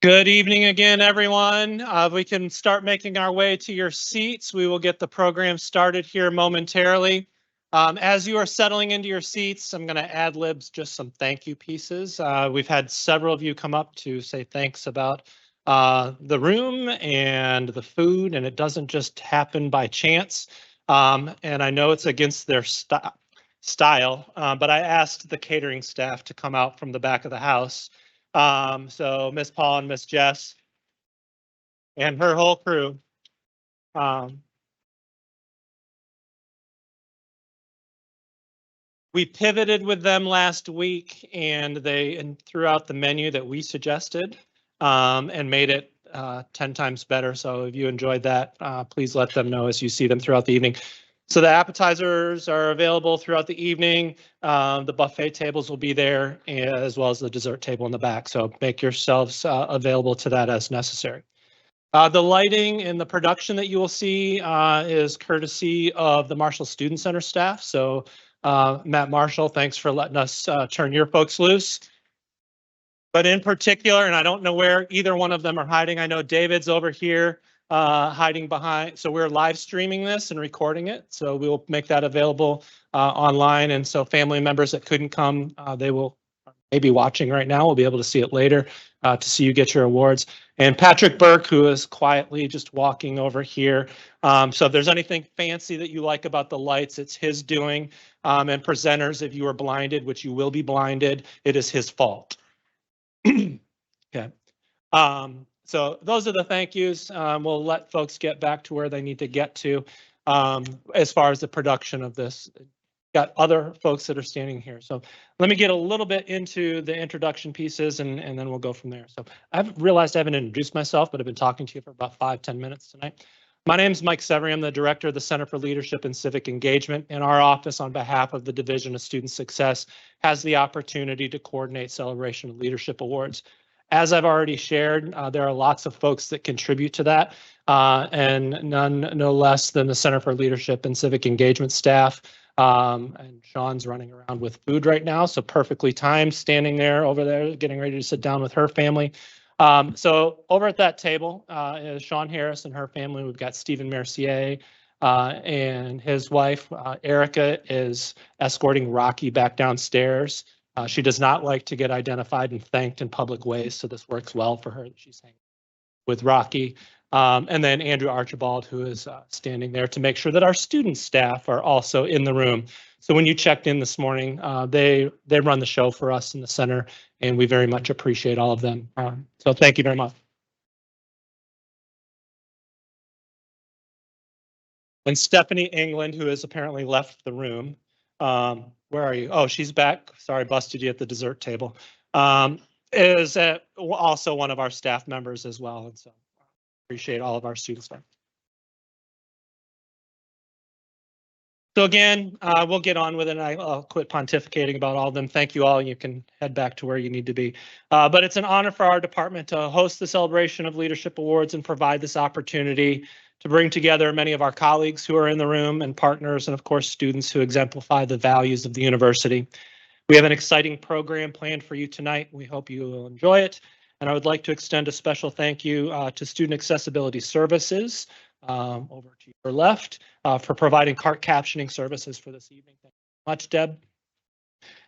Good evening again, everyone. We can start making our way to your seats. We will get the program started here momentarily. As you are settling into your seats, I'm going to ad-lib just some thank you pieces. We've had several of you come up to say thanks about the room and the food, and it doesn't just happen by chance. And I know it's against their style, but I asked the catering staff to come out from the back of the house. So Miss Paul and Miss Jess and her whole crew. We pivoted with them last week, and they threw out the menu that we suggested and made it 10 times better. So if you enjoyed that, please let them know as you see them throughout the evening. So the appetizers are available throughout the evening. The buffet tables will be there, as well as the dessert table in the back. So make yourselves available to that as necessary. The lighting and the production that you will see is courtesy of the Marshall Student Center staff. So Matt Marshall, thanks for letting us turn your folks loose. But in particular, and I don't know where either one of them are hiding. I know David's over here hiding behind. So we're live streaming this and recording it. So we will make that available online. And so family members that couldn't come, they will maybe watching right now. We'll be able to see it later to see you get your awards. And Patrick Burke, who is quietly just walking over here. So if there's anything fancy that you like about the lights, it's his doing. And presenters, if you are blinded, which you will be blinded, it is his fault. Okay. So those are the thank yous. We'll let folks get back to where they need to get to as far as the production of this. Got other folks that are standing here. So let me get a little bit into the introduction pieces and then we'll go from there. So I've realized I haven't introduced myself, but I've been talking to you for about 5-10 minutes tonight. My name is Mike Severy. I'm the director of the Center for Leadership and Civic Engagement. And our office, on behalf of the Division of Student Success, has the opportunity to coordinate Celebration of Leadership Awards. As I've already shared, there are lots of folks that contribute to that, and none no less than the Center for Leadership and Civic Engagement staff. And Sean's running around with food right now, so perfectly timed, standing there over there, getting ready to sit down with her family. So over at that table is Sean Harris and her family. We've got Stephen Mercier and his wife, Erica, is escorting Rocky back downstairs. She does not like to get identified and thanked in public ways, so this works well for her that she's hanging with Rocky. And then Andrew Archibald, who is standing there to make sure that our student staff are also in the room. So when you checked in this morning, they run the show for us in the center, and we very much appreciate all of them. So thank you very much. And Stephanie England, who has apparently left the room. Where are you? Oh, she's back. Sorry, busted you at the dessert table. Is also one of our staff members as well. And so appreciate all of our students there. So again, we'll get on with it, and I'll quit pontificating about all of them. Thank you all. You can head back to where you need to be. But it's an honor for our department to host the Celebration of Leadership Awards and provide this opportunity to bring together many of our colleagues who are in the room and partners, and of course, students who exemplify the values of the university. We have an exciting program planned for you tonight. We hope you will enjoy it. And I would like to extend a special thank you to Student Accessibility Services over to your left for providing cart captioning services for this evening. Thank you so much, Deb.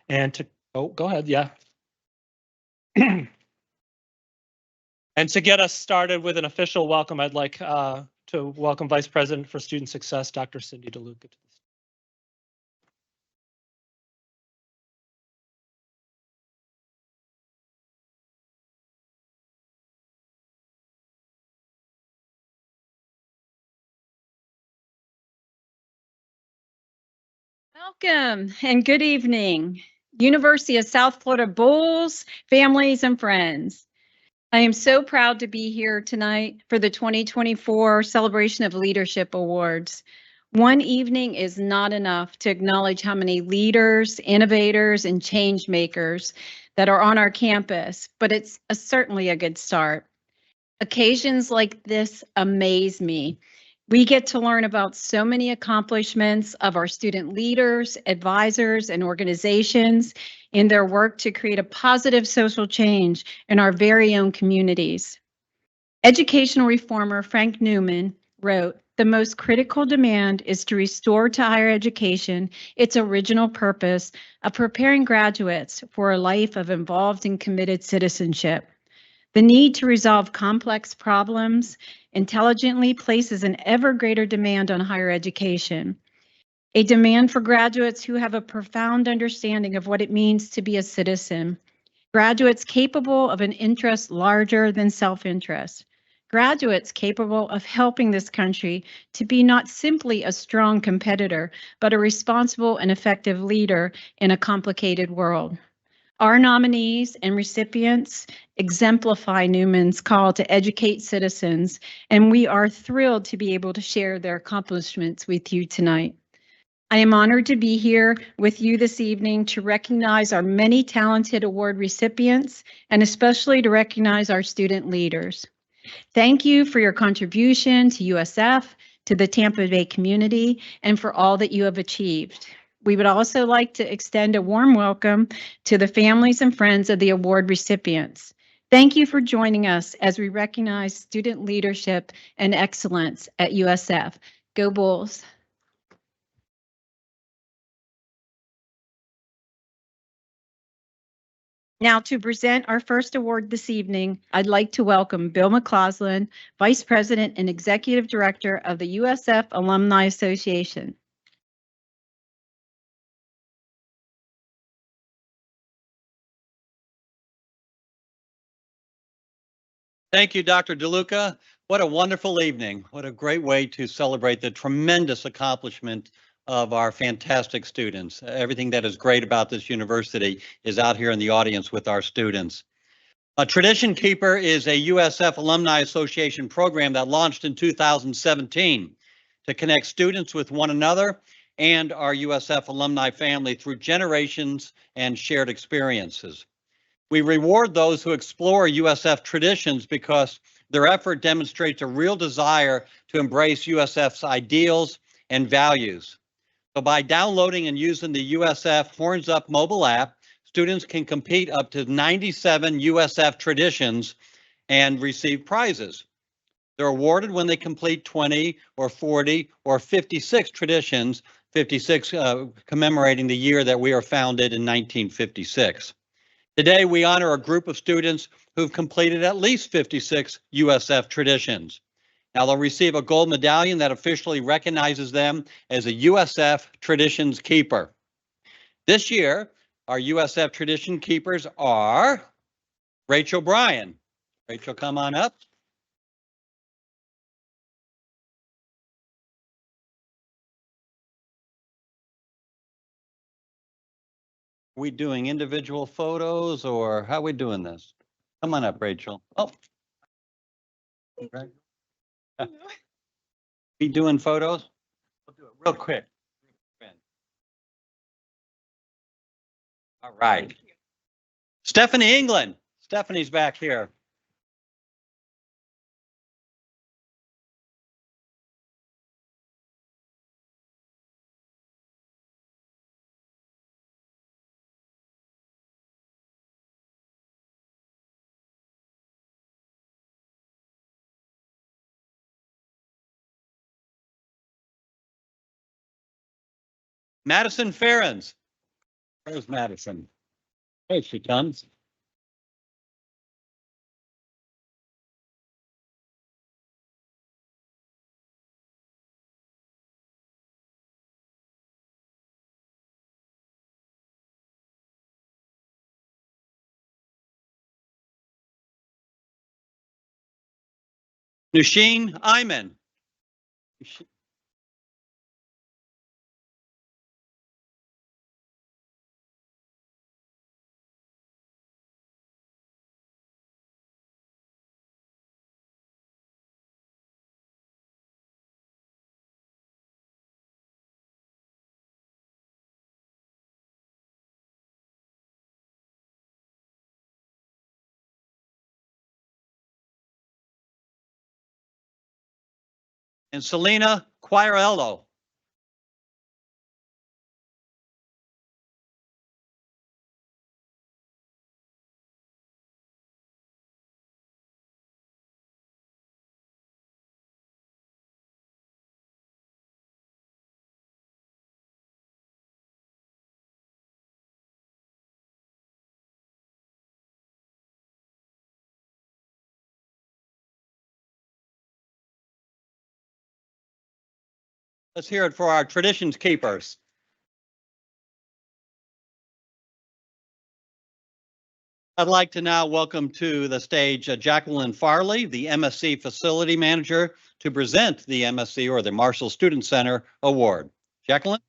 And to, oh, go ahead, yeah. And to get us started with an official welcome, I'd like to welcome Vice President for Student Success, Dr. Cindy DeLuca, to the stage. Welcome and good evening, University of South Florida Bulls, families, and friends. I am so proud to be here tonight for the 2024 Celebration of Leadership Awards. One evening is not enough to acknowledge how many leaders, innovators, and change makers that are on our campus, but it's certainly a good start. Occasions like this amaze me. We get to learn about so many accomplishments of our student leaders, advisors, and organizations, in their work to create a positive social change in our very own communities. Educational reformer Frank Newman wrote, "The most critical demand is to restore to higher education its original purpose of preparing graduates for a life of involved and committed citizenship. The need to resolve complex problems intelligently places an ever greater demand on higher education, a demand for graduates who have a profound understanding of what it means to be a citizen, graduates capable of an interest larger than self-interest, graduates capable of helping this country to be not simply a strong competitor, but a responsible and effective leader in a complicated world." Our nominees and recipients exemplify Newman's call to educate citizens, and we are thrilled to be able to share their accomplishments with you tonight. I am honored to be here with you this evening to recognize our many talented award recipients and especially to recognize our student leaders. Thank you for your contribution to USF, to the Tampa Bay community, and for all that you have achieved. We would also like to extend a warm welcome to the families and friends of the award recipients. Thank you for joining us as we recognize student leadership and excellence at USF. Go Bulls! Now, to present our first award this evening, I'd like to welcome Bill McCausland, Vice President and Executive Director of the USF Alumni Association. Thank you, Dr. DeLuca. What a wonderful evening. What a great way to celebrate the tremendous accomplishment of our fantastic students. Everything that is great about this university is out here in the audience with our students. Tradition Keeper is a USF Alumni Association program that launched in 2017 to connect students with one another and our USF alumni family through generations and shared experiences. We reward those who explore USF traditions because their effort demonstrates a real desire to embrace USF's ideals and values. So by downloading and using the USF Horns Up mobile app, students can compete up to 97 USF traditions and receive prizes. They're awarded when they complete 20 or 40 or 56 traditions, 56 commemorating the year that we are founded in 1956. Today, we honor a group of students who've completed at least 56 USF traditions. Now, they'll receive a gold medallion that officially recognizes them as a USF Traditions Keeper. This year, our USF Tradition Keepers are Rachel Bryan. Rachel, come on up. We doing individual photos or how are we doing this? Come on up, Rachel. Oh. Right. Be doing photos? We'll do it real quick. All right. Stephanie England. Stephanie's back here. Madison Ferrens. Where's Madison? Hey, she comes. Nusheen Iman. And Selena Quirello. Let's hear it for our traditions keepers. I'd like to now welcome to the stage Jacqueline Farley, the MSC Facility Manager, to present the MSC or the Marshall Student Center Award. Jacqueline?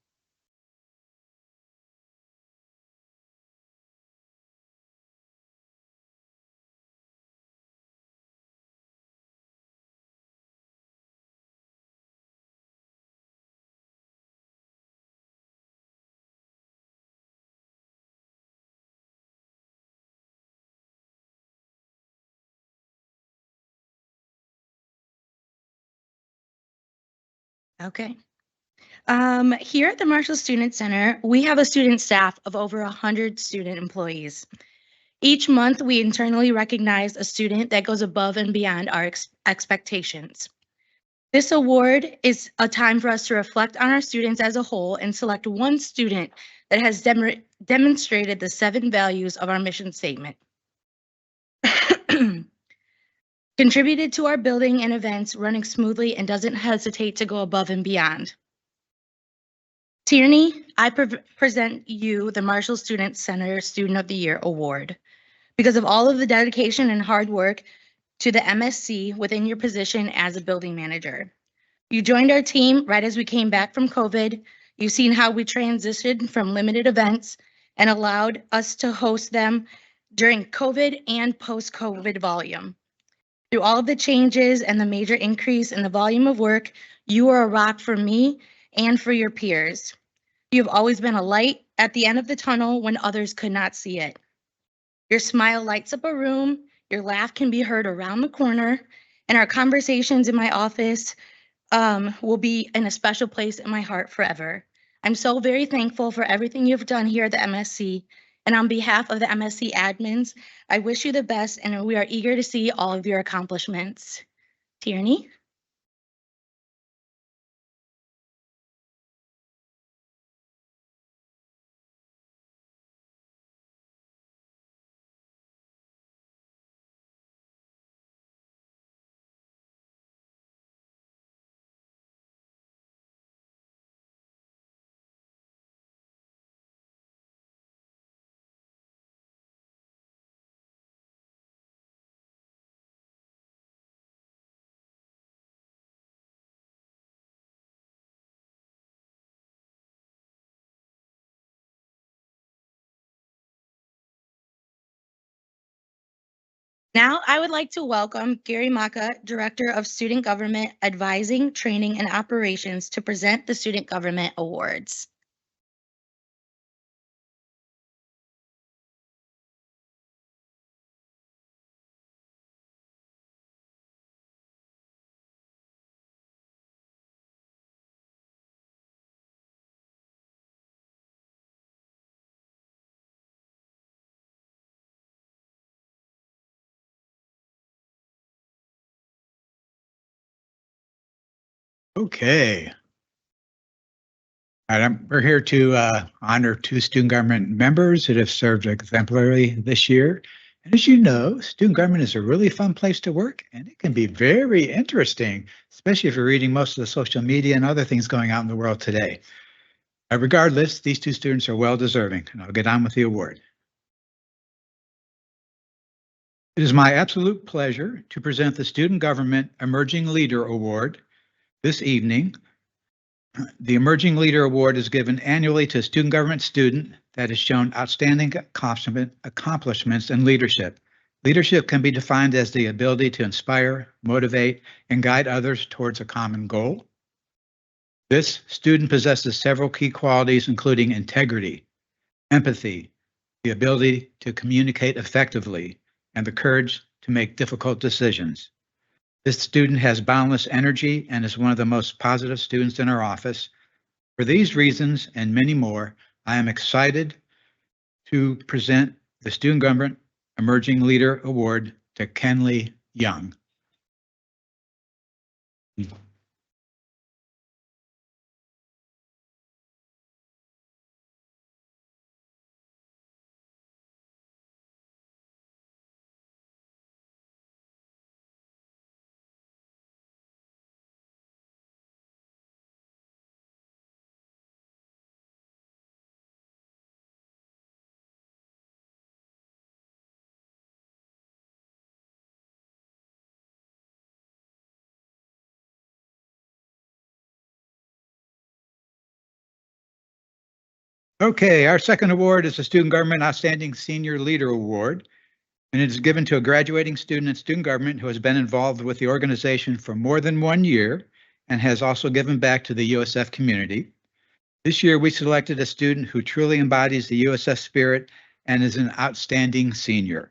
Okay. Here at the Marshall Student Center, we have a student staff of over 100 student employees. Each month, we internally recognize a student that goes above and beyond our expectations. This award is a time for us to reflect on our students as a whole and select one student that has demonstrated the 7 values of our mission statement. Contributed to our building and events running smoothly and doesn't hesitate to go above and beyond. Tierney, I present you the Marshall Student Center Student of the Year Award. Because of all of the dedication and hard work to the MSC within your position as a building manager. You joined our team right as we came back from COVID. You've seen how we transitioned from limited events and allowed us to host them during COVID and post-COVID volume. Through all of the changes and the major increase in the volume of work, you are a rock for me and for your peers. You've always been a light at the end of the tunnel when others could not see it. Your smile lights up a room, your laugh can be heard around the corner, and our conversations in my office will be in a special place in my heart forever. I'm so very thankful for everything you've done here at the MSC, and on behalf of the MSC admins, I wish you the best, and we are eager to see all of your accomplishments. Tierney? Now, I would like to welcome Gary Maka, Director of Student Government Advising, Training, and Operations, to present the Student Government Awards. Okay. All right, we're here to honor 2 student government members that have served exemplary this year. And as you know, student government is a really fun place to work, and it can be very interesting, especially if you're reading most of the social media and other things going on in the world today. Regardless, these 2 students are well deserving, and I'll get on with the award. It is my absolute pleasure to present the Student Government Emerging Leader Award this evening. The Emerging Leader Award is given annually to a student government student that has shown outstanding accomplishments in leadership. Leadership can be defined as the ability to inspire, motivate, and guide others towards a common goal. This student possesses several key qualities, including integrity, empathy, the ability to communicate effectively, and the courage to make difficult decisions. This student has boundless energy and is one of the most positive students in our office. For these reasons and many more, I am excited to present the Student Government Emerging Leader Award to Kenley Young. Okay, our second award is the Student Government Outstanding Senior Leader Award, and it is given to a graduating student in student government who has been involved with the organization for more than 1 year and has also given back to the USF community. This year, we selected a student who truly embodies the USF spirit and is an outstanding senior.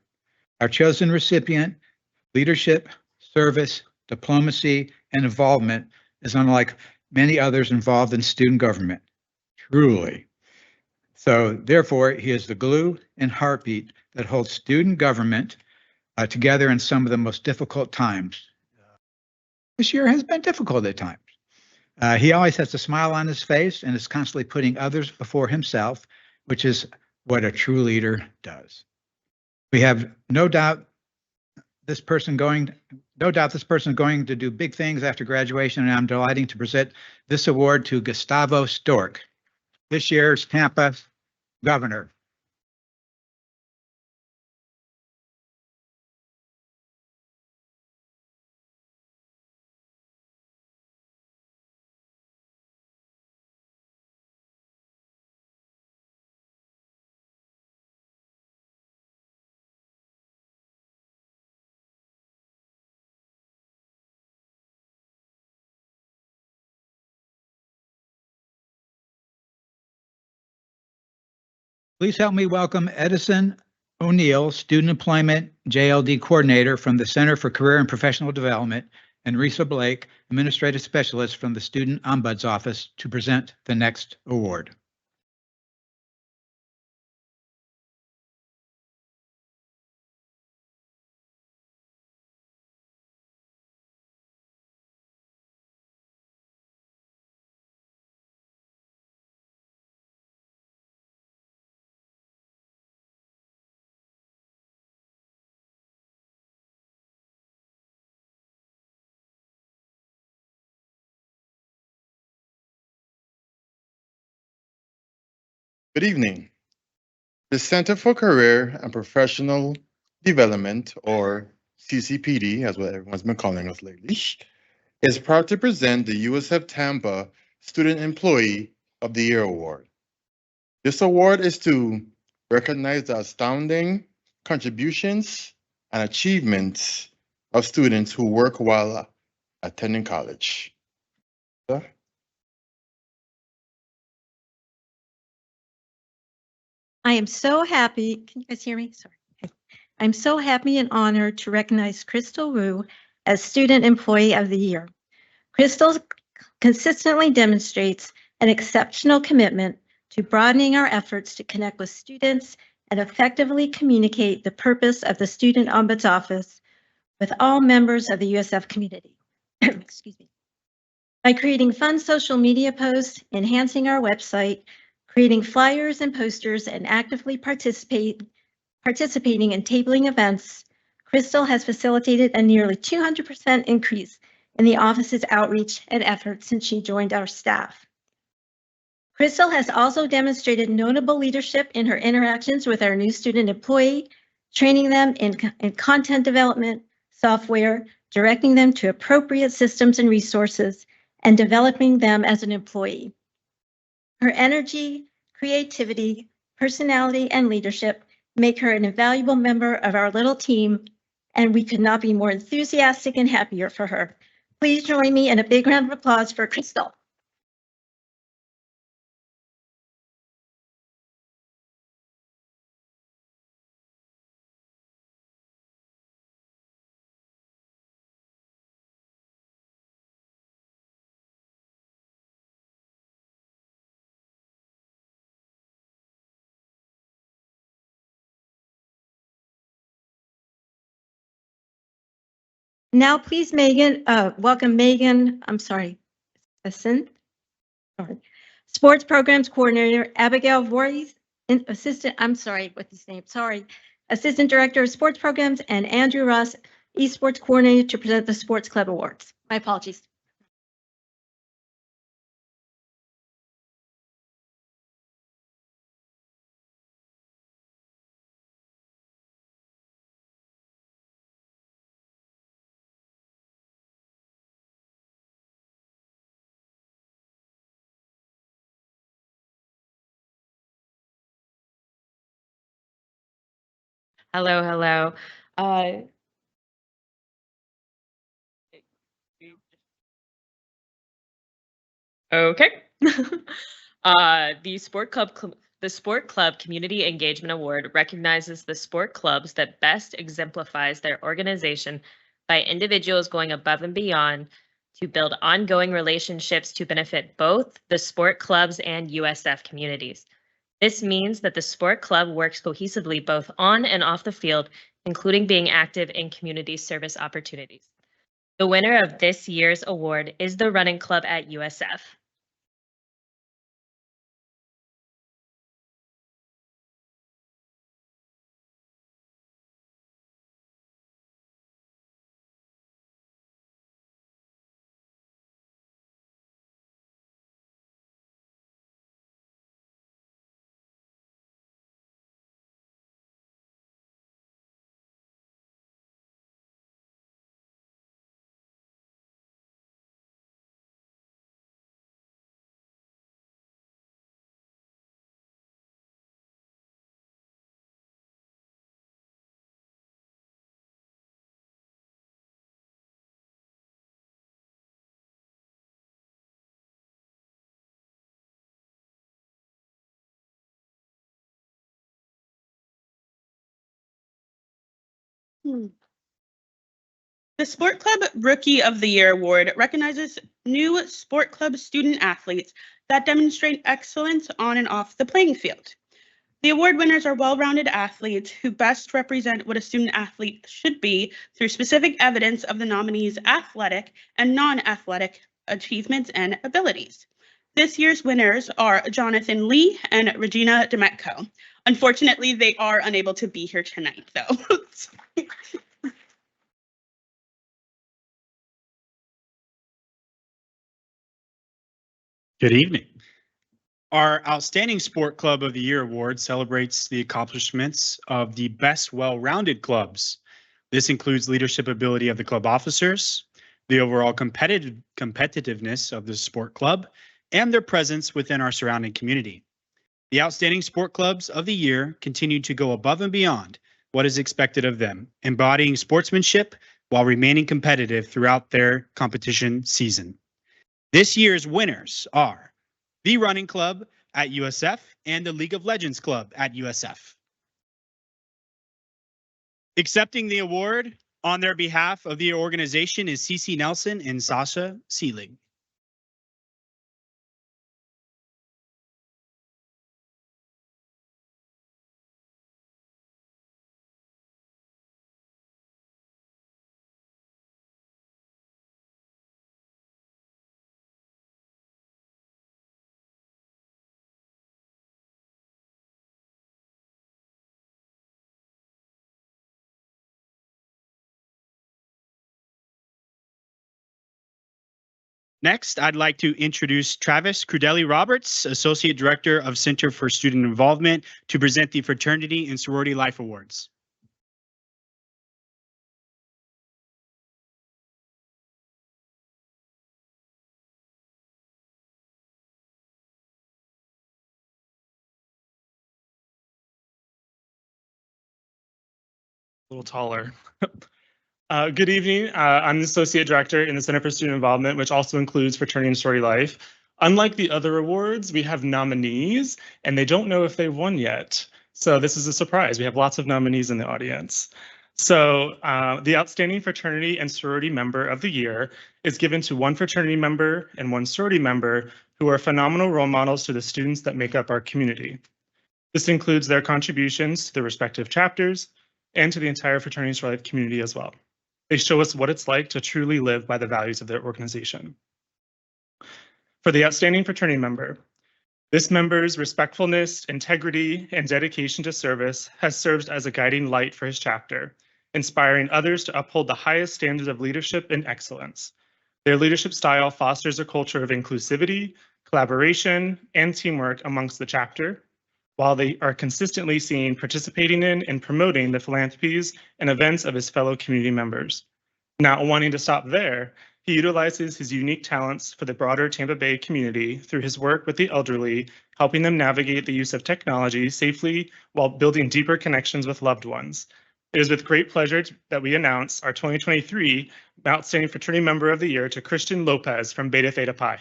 Our chosen recipient, leadership, service, diplomacy, and involvement is unlike many others involved in student government. Truly. So therefore, he is the glue and heartbeat that holds student government together in some of the most difficult times. This year has been difficult at times. He always has a smile on his face and is constantly putting others before himself, which is what a true leader does. We have no doubt this person going to do big things after graduation, and I'm delighted to present this award to Gustavo Stork, this year's Tampa governor. Please help me welcome Edison O'Neill, Student Employment JLD Coordinator from the Center for Career and Professional Development, and Risa Blake, Administrative Specialist from the Student Ombuds Office, to present the next award. Good evening. The Center for Career and Professional Development, or CCPD, as what everyone's been calling us lately, is proud to present the USF Tampa Student Employee of the Year Award. This award is to recognize the astounding contributions and achievements of students who work while attending college. I am so happy. Can you guys hear me? Sorry. Okay. I'm so happy and honored to recognize Crystal Wu as Student Employee of the Year. Crystal consistently demonstrates an exceptional commitment to broadening our efforts to connect with students and effectively communicate the purpose of the Student Ombuds Office with all members of the USF community. Excuse me. By creating fun social media posts, enhancing our website, creating flyers and posters, and actively participating in tabling events, Crystal has facilitated a nearly 200% increase in the office's outreach and efforts since she joined our staff. Crystal has also demonstrated notable leadership in her interactions with our new student employee, training them in content development, software, directing them to appropriate systems and resources, and developing them as an employee. Her energy, creativity, personality, and leadership make her an invaluable member of our little team, and we could not be more enthusiastic and happier for her. Please join me in a big round of applause for Crystal. Now, please, welcome Megan, Ascent. Sorry. Sports Programs Coordinator Abigail Voorhees, Assistant Director of Sports Programs, and Andrew Ross, Esports Coordinator, to present the Sports Club Awards. My apologies. Hello, hello. Okay. The Sport Club Community Engagement Award recognizes the sport clubs that best exemplifies their organization by individuals going above and beyond to build ongoing relationships to benefit both the sport clubs and USF communities. This means that the sport club works cohesively both on and off the field, including being active in community service opportunities. The winner of this year's award is the running club at USF. The Sport Club Rookie of the Year Award recognizes new sport club student athletes that demonstrate excellence on and off the playing field. The award winners are well-rounded athletes who best represent what a student athlete should be through specific evidence of the nominee's athletic and non-athletic achievements and abilities. This year's winners are Jonathan Lee and Regina Demetko. Unfortunately, they are unable to be here tonight, though. Good evening. Our Outstanding Sport Club of the Year award celebrates the accomplishments of the best well-rounded clubs. This includes leadership ability of the club officers, the overall competitiveness of the sport club, and their presence within our surrounding community. The Outstanding Sport Clubs of the Year continue to go above and beyond what is expected of them, embodying sportsmanship while remaining competitive throughout their competition season. This year's winners are the Running Club at USF and the League of Legends Club at USF. Accepting the award on their behalf of the organization is Cece Nelson and Sasha Seelig. Next, I'd like to introduce Travis Crudelli Roberts, Associate Director of Center for Student Involvement, to present the Fraternity and Sorority Life Awards. A little taller. Good evening. I'm the Associate Director in the Center for Student Involvement, which also includes Fraternity and Sorority Life. Unlike the other awards, we have nominees, and they don't know if they've won yet. So this is a surprise. We have lots of nominees in the audience. So the Outstanding Fraternity and Sorority Member of the Year is given to one fraternity member and one sorority member who are phenomenal role models to the students that make up our community. This includes their contributions to the respective chapters and to the entire Fraternity and Sorority Life community as well. They show us what it's like to truly live by the values of their organization. For the Outstanding Fraternity Member, this member's respectfulness, integrity, and dedication to service has served as a guiding light for his chapter, inspiring others to uphold the highest standards of leadership and excellence. Their leadership style fosters a culture of inclusivity, collaboration, and teamwork amongst the chapter, while they are consistently seen participating in and promoting the philanthropies and events of his fellow community members. Not wanting to stop there, He utilizes his unique talents for the broader Tampa Bay community through his work with the elderly, helping them navigate the use of technology safely while building deeper connections with loved ones. It is with great pleasure that we announce our 2023 Outstanding Fraternity Member of the Year to Christian Lopez from Beta Theta Pi.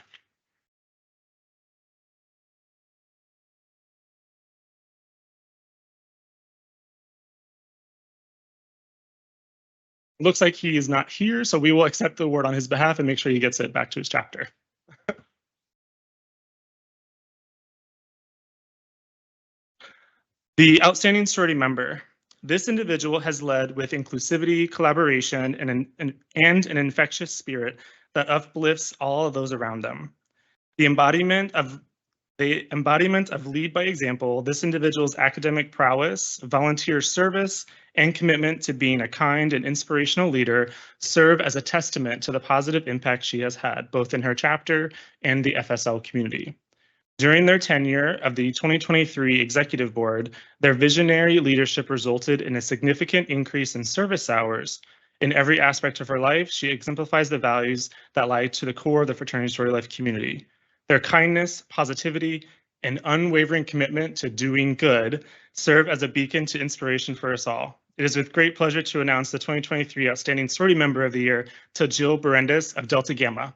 Looks like he is not here, so we will accept the award on his behalf and make sure he gets it back to his chapter. The Outstanding Sorority Member. This individual has led with inclusivity, collaboration, and an infectious spirit that uplifts all of those around them. The embodiment of lead by example, this individual's academic prowess, volunteer service, and commitment to being a kind and inspirational leader serve as a testament to the positive impact she has had, both in her chapter and the FSL community. During their tenure of the 2023 Executive Board, their visionary leadership resulted in a significant increase in service hours. In every aspect of her life, she exemplifies the values that lie to the core of the fraternity sorority life community. Their kindness, positivity, and unwavering commitment to doing good serve as a beacon to inspiration for us all. It is with great pleasure to announce the 2023 Outstanding Sorority Member of the Year to Jill Berendis of Delta Gamma.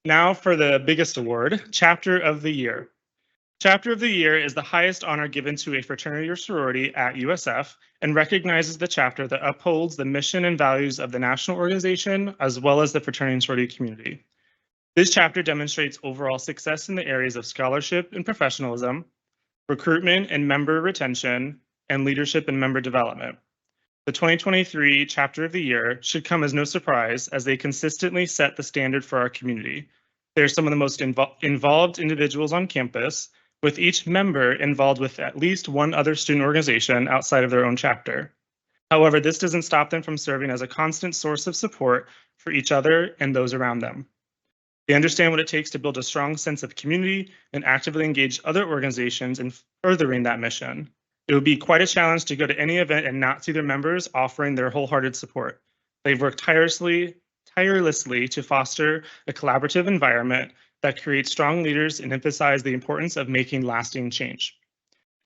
Now for the biggest award, Chapter of the Year. Chapter of the Year is the highest honor given to a fraternity or sorority at USF and recognizes the chapter that upholds the mission and values of the national organization as well as the fraternity and sorority community. This chapter demonstrates overall success in the areas of scholarship and professionalism, recruitment and member retention, and leadership and member development. The 2023 Chapter of the Year should come as no surprise as they consistently set the standard for our community. They are some of the most involved individuals on campus, with each member involved with at least one other student organization outside of their own chapter. However, this doesn't stop them from serving as a constant source of support for each other and those around them. They understand what it takes to build a strong sense of community and actively engage other organizations in furthering that mission. It would be quite a challenge to go to any event and not see their members offering their wholehearted support. They've worked tirelessly to foster a collaborative environment that creates strong leaders and emphasize the importance of making lasting change.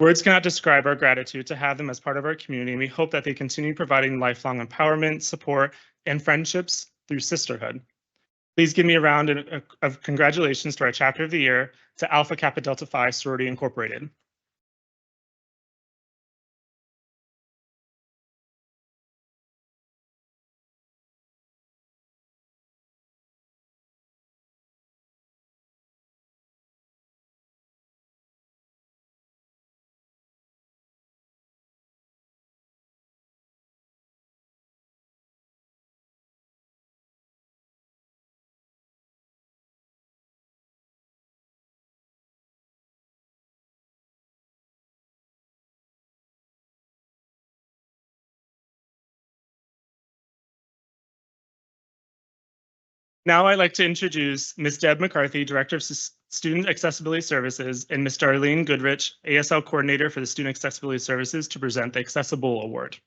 Words cannot describe our gratitude to have them as part of our community, and we hope that they continue providing lifelong empowerment, support, and friendships through sisterhood. Please give me a round of congratulations to our Chapter of the Year to Alpha Kappa Delta Phi Sorority Incorporated. Now I'd like to introduce Ms. Deb McCarthy, Director of Student Accessibility Services, and Ms. Darlene Goodrich, ASL Coordinator for the Student Accessibility Services, to present the Accessible Award.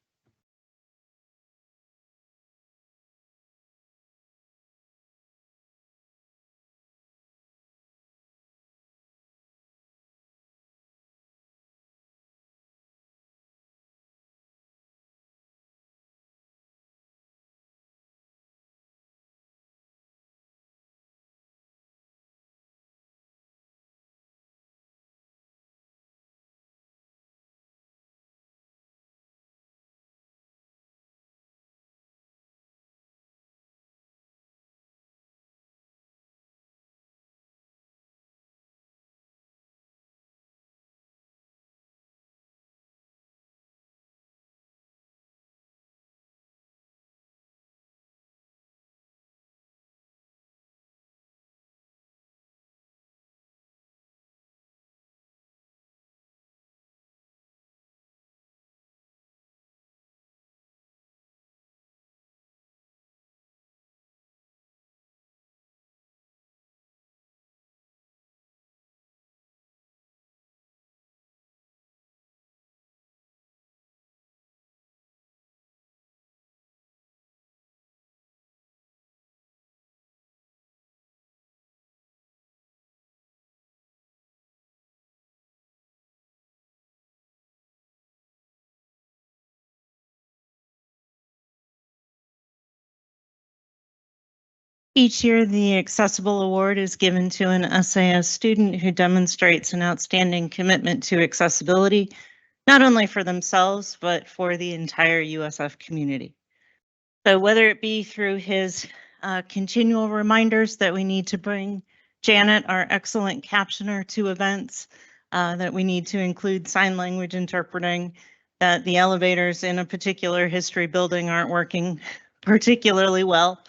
Each year, the Accessible Award is given to an SAS student who demonstrates an outstanding commitment to accessibility, not only for themselves, but for the entire USF community. So whether it be through his continual reminders that we need to bring Janet, our excellent captioner, to events, that we need to include sign language interpreting, that the elevators in a particular history building aren't working particularly well,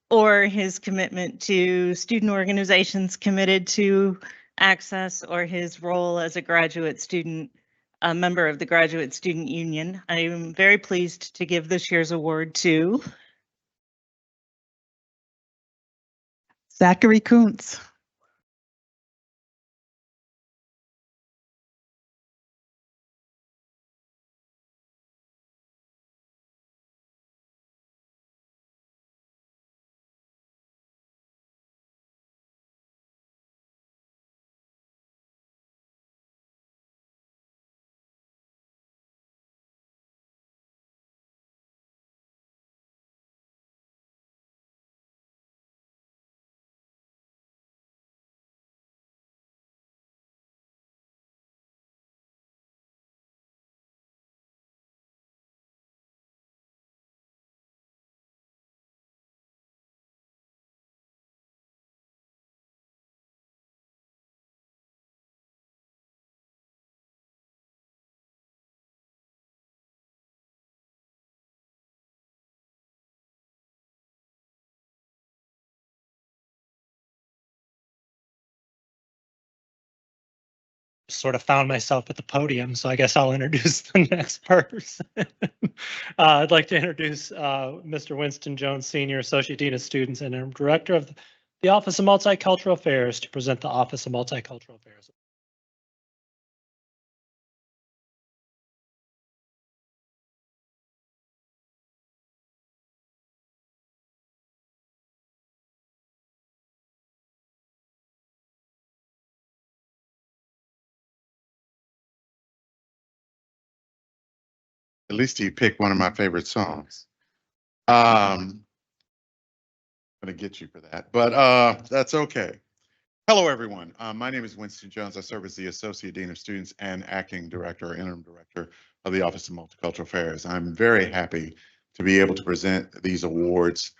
or his commitment to student organizations committed to access, or his role as a graduate student, a member of the Graduate Student Union. I am very pleased to give this year's award to Zachary Kuntz. Sort of found myself at the podium, so I guess I'll introduce the next person. I'd like to introduce Mr. Winston Jones, Senior Associate Dean of Students and Director of the Office of Multicultural Affairs, to present the Office of Multicultural Affairs. At least you picked one of my favorite songs. I'm gonna get you for that, but that's okay. Hello, everyone. My name is Winston Jones. I serve as the Associate Dean of Students and Acting Director or Interim Director of the Office of Multicultural Affairs. I'm very happy to be able to present these awards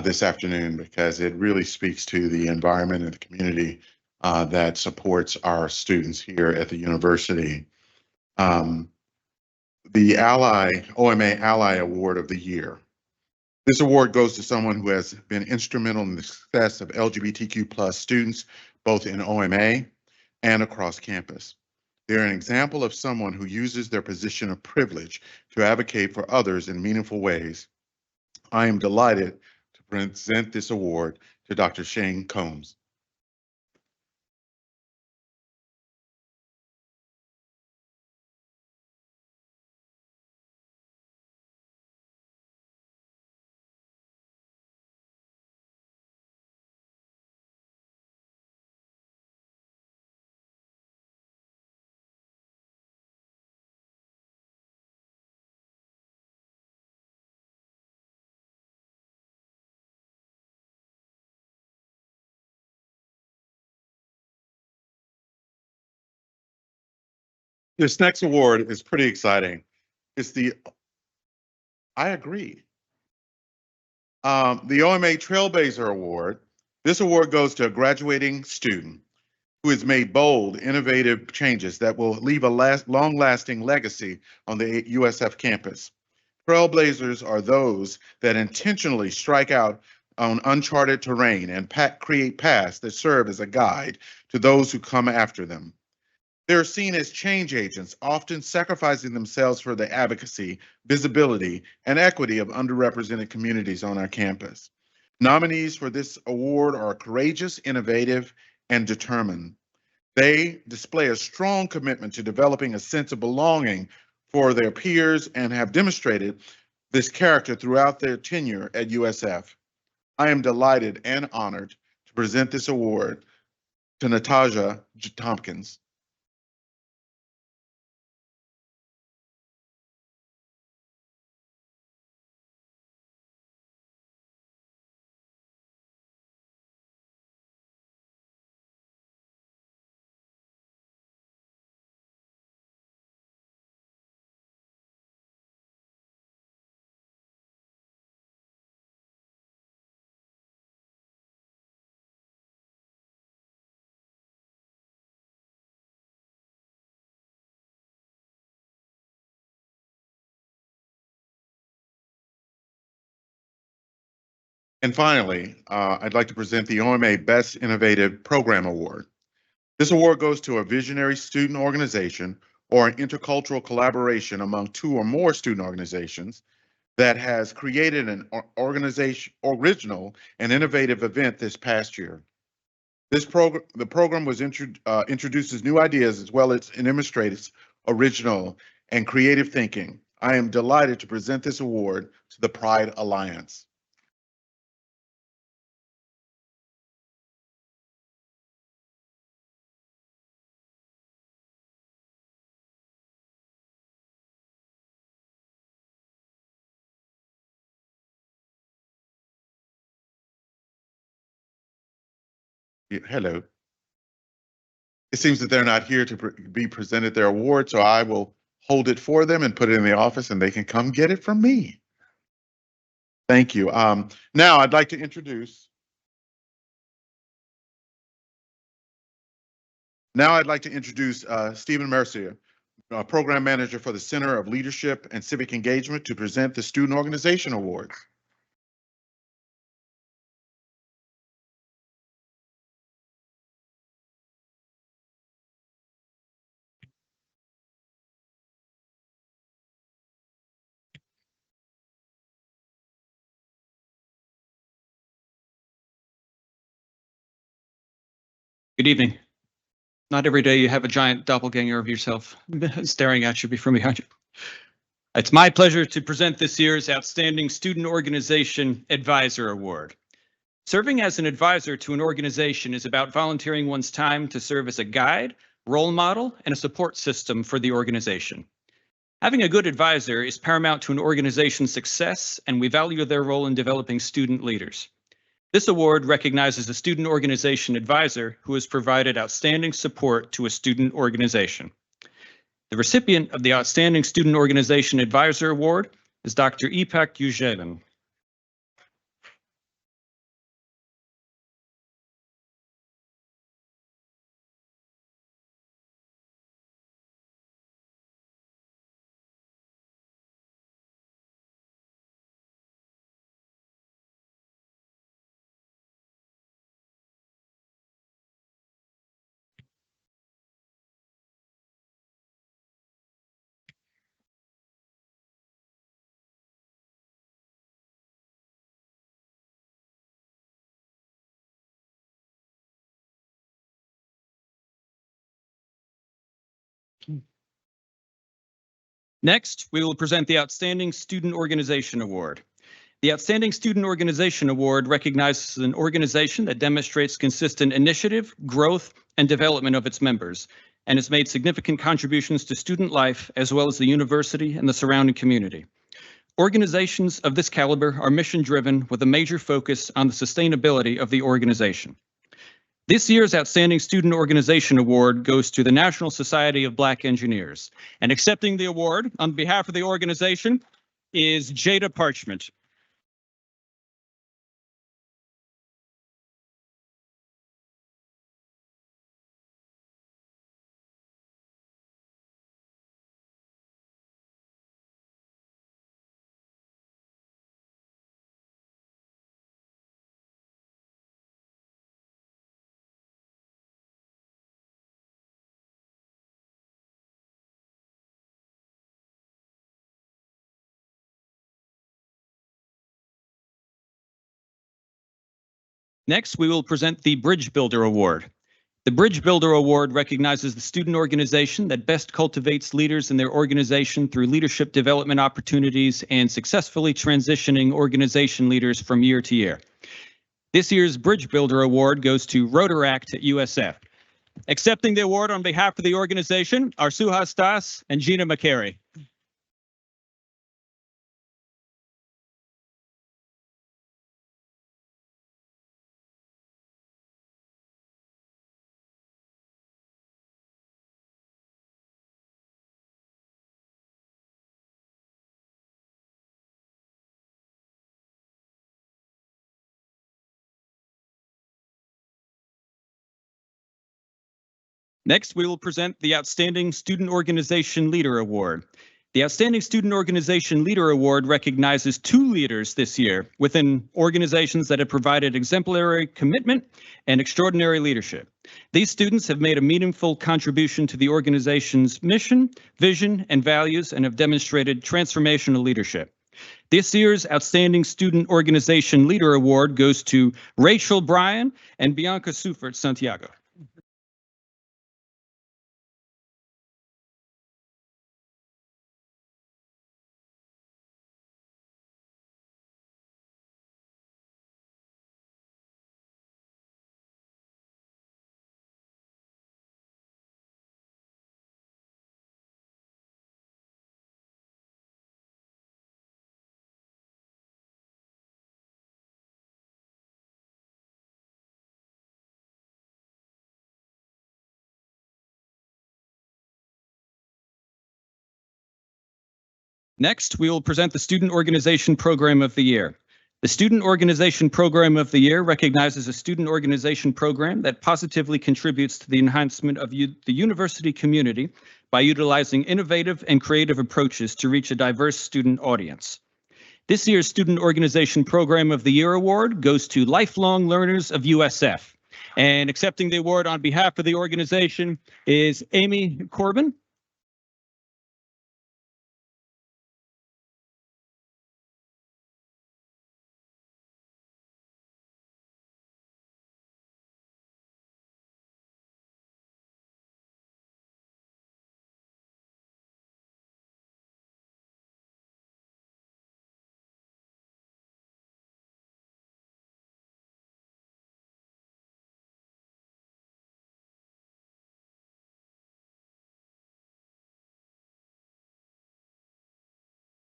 this afternoon because it really speaks to the environment and the community that supports our students here at the university. The OMA Ally Award of the Year. This award goes to someone who has been instrumental in the success of LGBTQ+ students, both in OMA and across campus. They're an example of someone who uses their position of privilege to advocate for others in meaningful ways. I am delighted to present this award to Dr. Shane Combs. This next award is pretty exciting. It's I agree. The OMA Trailblazer Award. This award goes to a graduating student who has made bold, innovative changes that will leave a long-lasting legacy on the USF campus. Trailblazers are those that intentionally strike out on uncharted terrain and create paths that serve as a guide to those who come after them. They're seen as change agents, often sacrificing themselves for the advocacy, visibility, and equity of underrepresented communities on our campus. Nominees for this award are courageous, innovative, and determined. They display a strong commitment to developing a sense of belonging for their peers and have demonstrated this character throughout their tenure at USF. I am delighted and honored to present this award to Natasha Tompkins. And finally, I'd like to present the OMA Best Innovative Program Award. This award goes to a visionary student organization or an intercultural collaboration among two or more student organizations that has created an original and innovative event this past year. The program was introduces new ideas as well as demonstrates original and creative thinking. I am delighted to present this award to the Pride Alliance. Hello. It seems that they're not here to be presented their award, so I will hold it for them and put it in the office and they can come get it from me. Thank you. Now I'd like to introduce Stephen Mercier, Program Manager for the Center of Leadership and Civic Engagement, to present the Student Organization Awards. Good evening. Not every day you have a giant doppelganger of yourself staring at you from behind you. It's my pleasure to present this year's Outstanding Student Organization Advisor Award. Serving as an advisor to an organization is about volunteering one's time to serve as a guide, role model, and a support system for the organization. Having a good advisor is paramount to an organization's success, and we value their role in developing student leaders. This award recognizes a student organization advisor who has provided outstanding support to a student organization. The recipient of the Outstanding Student Organization Advisor Award is Dr. Ipak Yücel'in. Next, we will present the Outstanding Student Organization Award. The Outstanding Student Organization Award recognizes an organization that demonstrates consistent initiative, growth, and development of its members, and has made significant contributions to student life as well as the university and the surrounding community. Organizations of this caliber are mission-driven with a major focus on the sustainability of the organization. This year's Outstanding Student Organization Award goes to the National Society of Black Engineers, and accepting the award on behalf of the organization is Jada Parchment. Next, we will present the Bridge Builder Award. The Bridge Builder Award recognizes the student organization that best cultivates leaders in their organization through leadership development opportunities and successfully transitioning organization leaders from year to year. This year's Bridge Builder Award goes to Rotaract at USF. Accepting the award on behalf of the organization are Suhas Das and Gina McCary. Next, we will present the Outstanding Student Organization Leader Award. The Outstanding Student Organization Leader Award recognizes 2 leaders this year within organizations that have provided exemplary commitment and extraordinary leadership. These students have made a meaningful contribution to the organization's mission, vision, and values and have demonstrated transformational leadership. This year's Outstanding Student Organization Leader Award goes to Rachel Bryan and Bianca Sufert Santiago. Next, we will present the Student Organization Program of the Year. The Student Organization Program of the Year recognizes a student organization program that positively contributes to the enhancement of the university community by utilizing innovative and creative approaches to reach a diverse student audience. This year's Student Organization Program of the Year award goes to Lifelong Learners of USF. And accepting the award on behalf of the organization is Amy Corbin.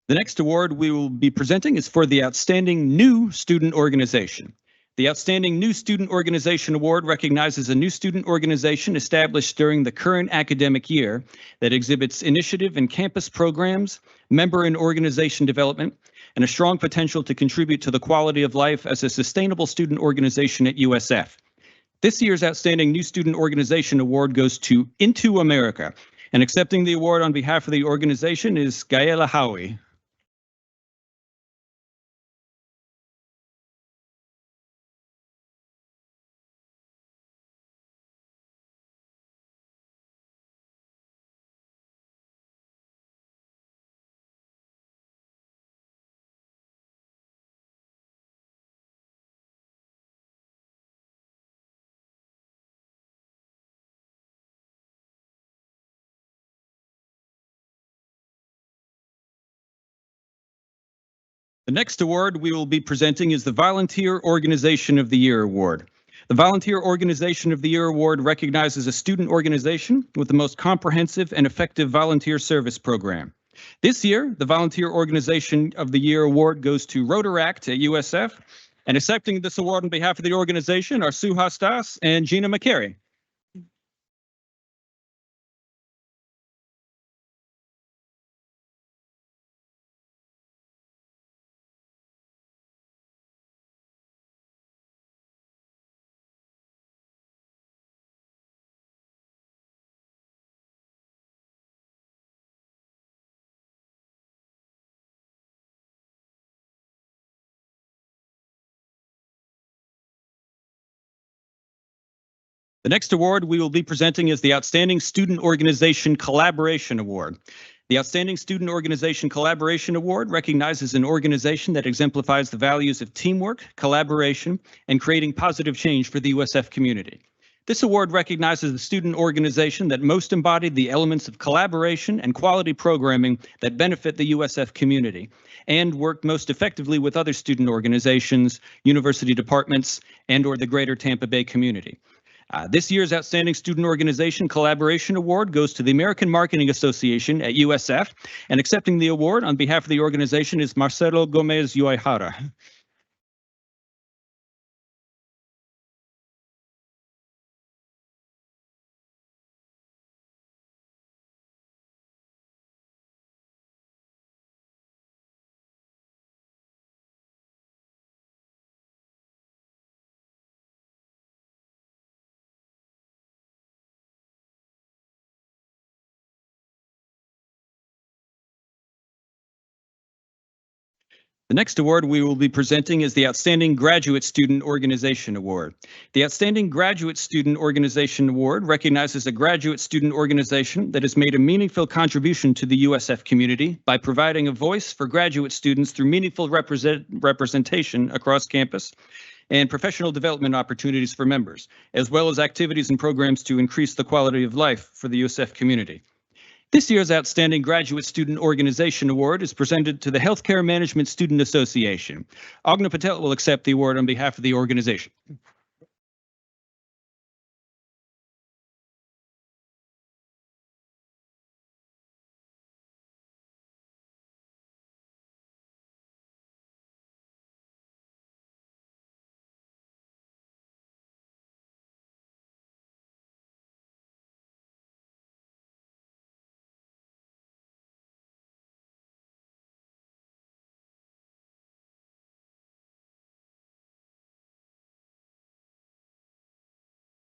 The next award we will be presenting is for the Outstanding New Student Organization. The Outstanding New Student Organization Award recognizes a new student organization established during the current academic year that exhibits initiative in campus programs, member and organization development, and a strong potential to contribute to the quality of life as a sustainable student organization at USF. This year's Outstanding New Student Organization Award goes to Into America, and accepting the award on behalf of the organization is Gaela Howie. The next award we will be presenting is the Volunteer Organization of the Year Award. The Volunteer Organization of the Year Award recognizes a student organization with the most comprehensive and effective volunteer service program. This year, the Volunteer Organization of the Year Award goes to Rotaract at USF, and accepting this award on behalf of the organization are Sue Hastas and Gina McCary. The next award we will be presenting is the Outstanding Student Organization Collaboration Award. The Outstanding Student Organization Collaboration Award recognizes an organization that exemplifies the values of teamwork, collaboration, and creating positive change for the USF community. This award recognizes the student organization that most embodied the elements of collaboration and quality programming that benefit the USF community and worked most effectively with other student organizations, university departments, and/or the greater Tampa Bay community. This year's Outstanding Student Organization Collaboration Award goes to the American Marketing Association at USF, and accepting the award on behalf of the organization is Marcelo Gomez Uehara. The next award we will be presenting is the Outstanding Graduate Student Organization Award. The Outstanding Graduate Student Organization Award recognizes a graduate student organization that has made a meaningful contribution to the USF community by providing a voice for graduate students through meaningful representation across campus and professional development opportunities for members, as well as activities and programs to increase the quality of life for the USF community. This year's Outstanding Graduate Student Organization Award is presented to the Healthcare Management Student Association. Agna Patel will accept the award on behalf of the organization.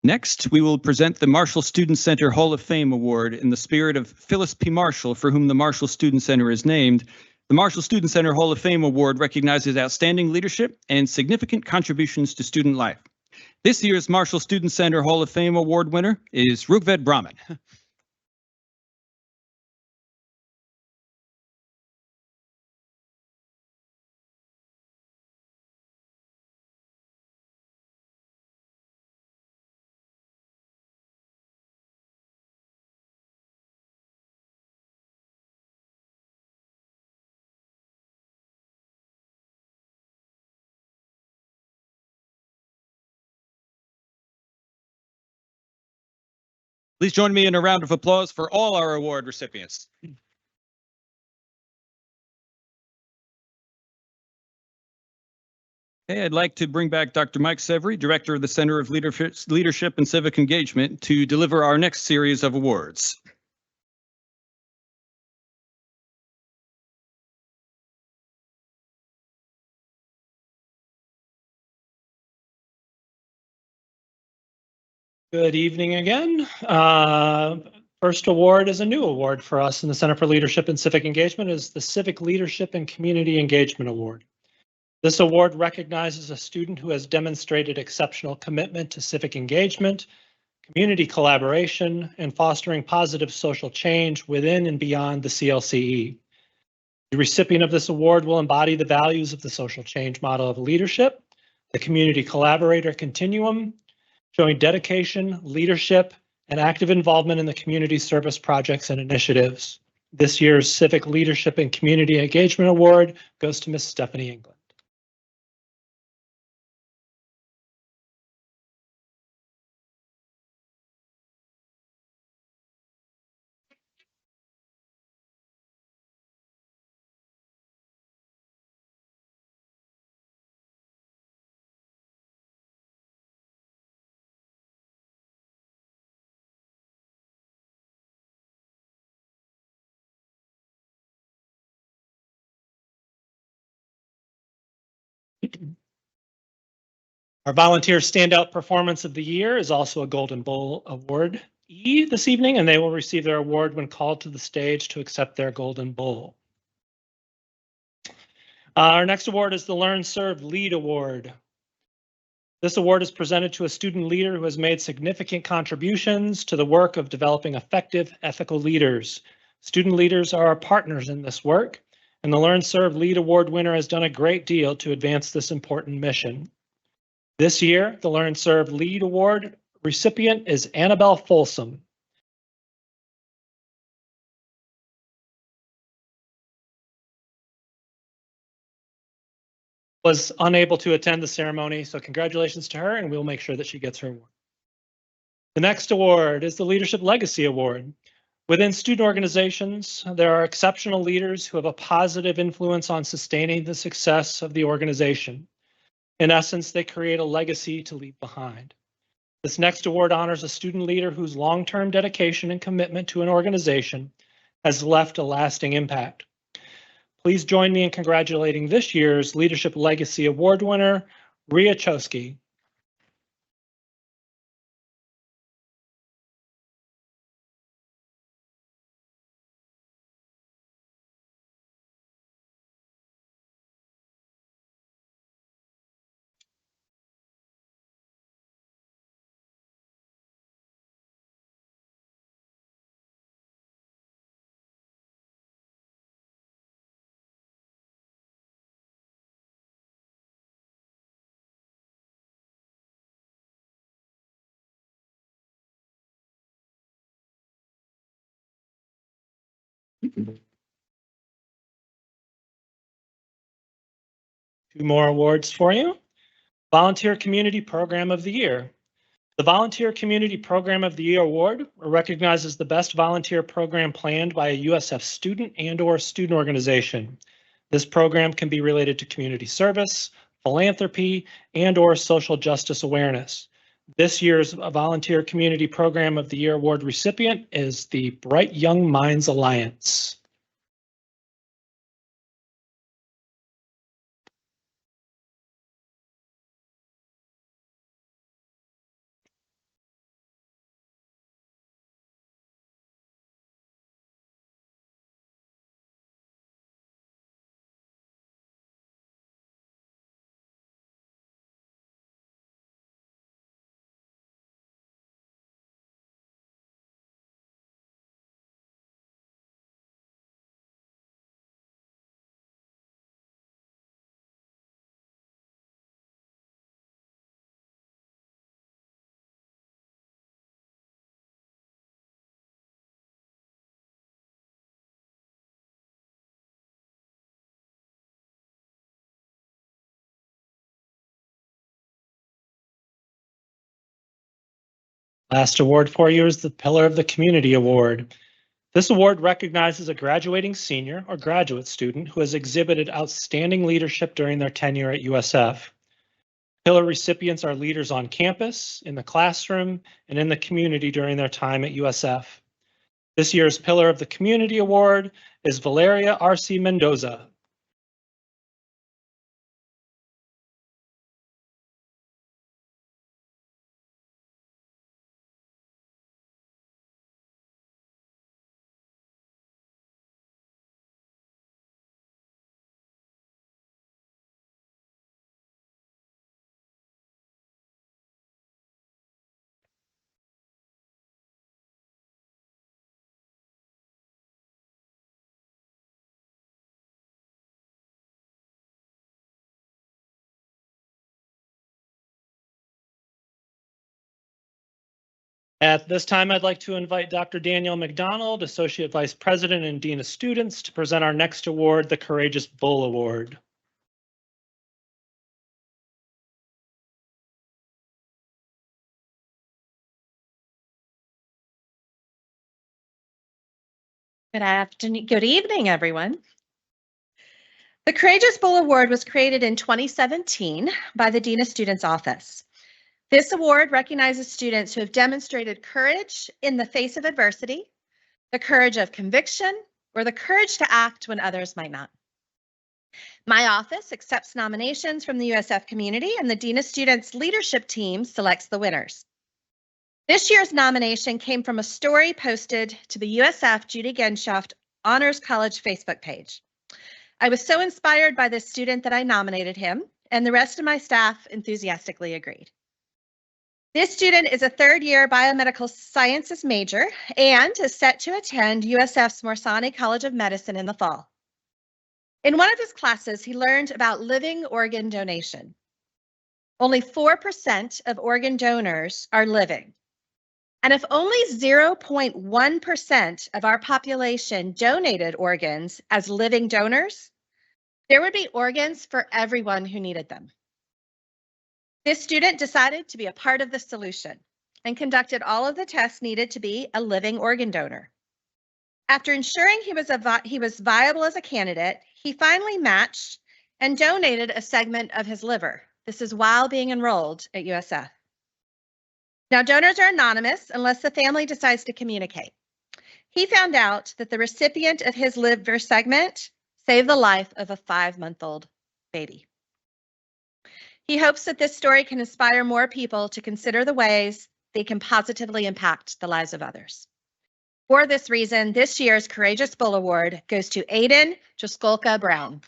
Next, we will present the Marshall Student Center Hall of Fame Award in the spirit of Phyllis P. Marshall, for whom the Marshall Student Center is named. The Marshall Student Center Hall of Fame Award recognizes outstanding leadership and significant contributions to student life. This year's Marshall Student Center Hall of Fame Award winner is Rugved Brahman. Please join me in a round of applause for all our award recipients. Okay, I'd like to bring back Dr. Mike Severy, Director of the Center of Leadership and Civic Engagement, to deliver our next series of awards. Good evening again. First award is a new award for us in the Center for Leadership and Civic Engagement, is the Civic Leadership and Community Engagement Award. This award recognizes a student who has demonstrated exceptional commitment to civic engagement, community collaboration, and fostering positive social change within and beyond the CLCE. The recipient of this award will embody the values of the social change model of leadership, the community collaborator continuum, showing dedication, leadership, and active involvement in the community service projects and initiatives. This year's Civic Leadership and Community Engagement Award goes to Ms. Stephanie England. Our volunteer standout performance of the year is also a Golden Bowl Award this evening, and they will receive their award when called to the stage to accept their Golden Bowl. Our next award is the Learn, Serve, Lead Award. This award is presented to a student leader who has made significant contributions to the work of developing effective, ethical leaders. Student leaders are our partners in this work, and the Learn, Serve, Lead Award winner has done a great deal to advance this important mission. This year, the Learn, Serve, Lead Award recipient is Annabelle Folsom. Was unable to attend the ceremony, so congratulations to her, and we'll make sure that she gets her award. The next award is the Leadership Legacy Award. Within student organizations, there are exceptional leaders who have a positive influence on sustaining the success of the organization. In essence, they create a legacy to leave behind. This next award honors a student leader whose long-term dedication and commitment to an organization has left a lasting impact. Please join me in congratulating this year's Leadership Legacy Award winner, Ria Chosky. Two more awards for you. Volunteer Community Program of the Year. The Volunteer Community Program of the Year Award recognizes the best volunteer program planned by a USF student and/or student organization. This program can be related to community service, philanthropy, and/or social justice awareness. This year's Volunteer Community Program of the Year Award recipient is the Bright Young Minds Alliance. Last award for you is the Pillar of the Community Award. This award recognizes a graduating senior or graduate student who has exhibited outstanding leadership during their tenure at USF. Pillar recipients are leaders on campus, in the classroom, and in the community during their time at USF. This year's Pillar of the Community Award is Valeria R.C. Mendoza. At this time, I'd like to invite Dr. Danielle McDonald, Associate Vice President and Dean of Students, to present our next award, the Courageous Bull Award. Good evening, everyone. The Courageous Bull Award was created in 2017 by the Dean of Students Office. This award recognizes students who have demonstrated courage in the face of adversity, the courage of conviction, or the courage to act when others might not. My office accepts nominations from the USF community, and the Dean of Students leadership team selects the winners. This year's nomination came from a story posted to the USF Judy Genshaft Honors College Facebook page. I was so inspired by this student that I nominated him, and the rest of my staff enthusiastically agreed. This student is a third-year biomedical sciences major and is set to attend USF's Morsani College of Medicine in the fall. In one of his classes, he learned about living organ donation. Only 4% of organ donors are living. And if only 0.1% of our population donated organs as living donors, there would be organs for everyone who needed them. This student decided to be a part of the solution and conducted all of the tests needed to be a living organ donor. After ensuring he was viable as a candidate, he finally matched and donated a segment of his liver. This is while being enrolled at USF. Now, donors are anonymous unless the family decides to communicate. He found out that the recipient of his liver segment saved the life of a 5-month-old baby. He hopes that this story can inspire more people to consider the ways they can positively impact the lives of others. For this reason, this year's Courageous Bull Award goes to Aiden Jaskolka Brown.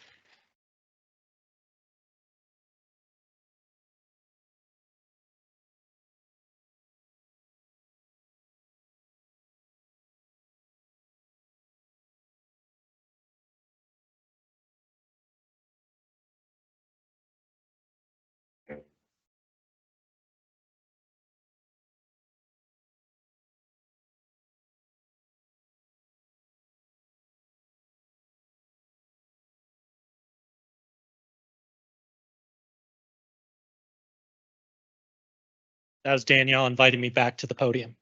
That was Danielle inviting me back to the podium.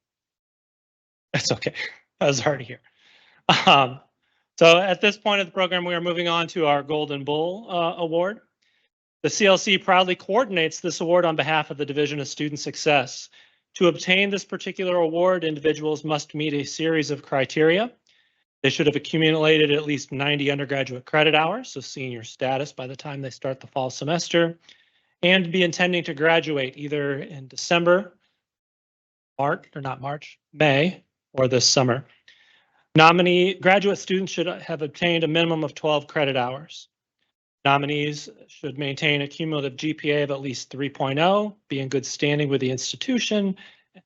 That's okay. I was already here. So at this point of the program, we are moving on to our Golden Bull Award. The CLC proudly coordinates this award on behalf of the Division of Student Success. To obtain this particular award, individuals must meet a series of criteria. They should have accumulated at least 90 undergraduate credit hours, so senior status by the time they start the fall semester, and be intending to graduate either in December, May, or this summer. Graduate students should have obtained a minimum of 12 credit hours. Nominees should maintain a cumulative GPA of at least 3.0, be in good standing with the institution,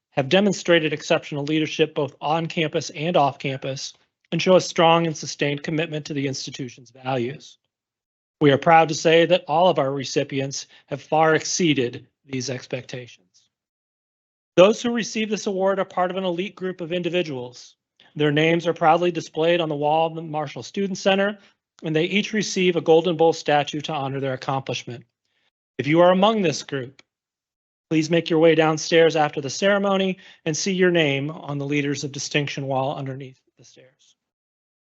have demonstrated exceptional leadership both on campus and off campus, and show a strong and sustained commitment to the institution's values. We are proud to say that all of our recipients have far exceeded these expectations. Those who receive this award are part of an elite group of individuals. Their names are proudly displayed on the wall of the Marshall Student Center, and they each receive a Golden Bull statue to honor their accomplishment. If you are among this group, please make your way downstairs after the ceremony and see your name on the Leaders of Distinction wall underneath the stairs.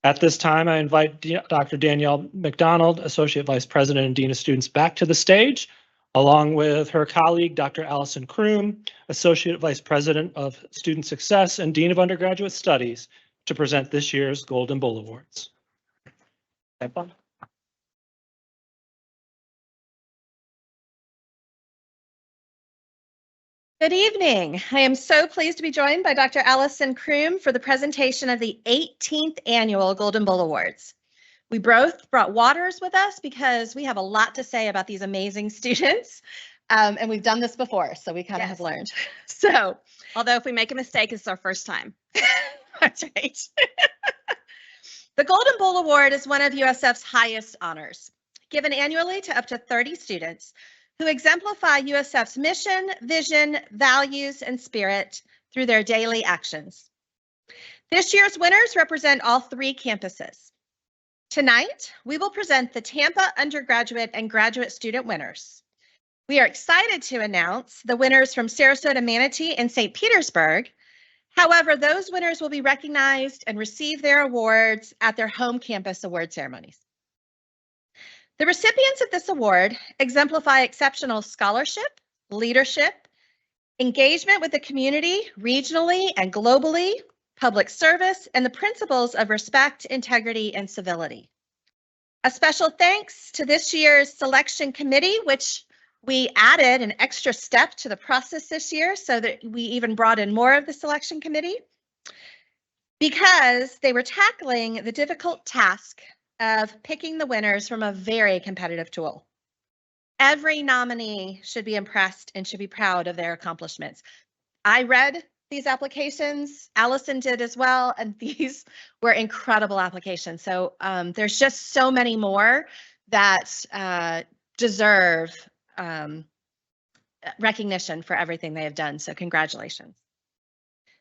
At this time, I invite Dr. Danielle McDonald, Associate Vice President and Dean of Students, back to the stage, along with her colleague, Dr. Allison Kroom, Associate Vice President of Student Success and Dean of Undergraduate Studies, to present this year's Golden Bull Awards. Good evening. I am so pleased to be joined by Dr. Allison Kroom for the presentation of the 18th Annual Golden Bull Awards. We both brought waters with us because we have a lot to say about these amazing students, and we've done this before, so we kind of have learned. So, Although if we make a mistake, it's our first time. that's right. The Golden Bull Award is one of USF's highest honors, given annually to up to 30 students who exemplify USF's mission, vision, values, and spirit through their daily actions. This year's winners represent all 3 campuses. Tonight, we will present the Tampa undergraduate and graduate student winners. We are excited to announce the winners from Sarasota, Manatee, and St. Petersburg. However, those winners will be recognized and receive their awards at their home campus award ceremonies. The recipients of this award exemplify exceptional scholarship, leadership, engagement with the community regionally and globally, public service, and the principles of respect, integrity, and civility. A special thanks to this year's selection committee, which we added an extra step to the process this year so that we even brought in more of the selection committee because they were tackling the difficult task of picking the winners from a very competitive tool. Every nominee should be impressed and should be proud of their accomplishments. I read these applications, Allison did as well, and these were incredible applications. So there's just so many more that deserve recognition for everything they have done. So congratulations.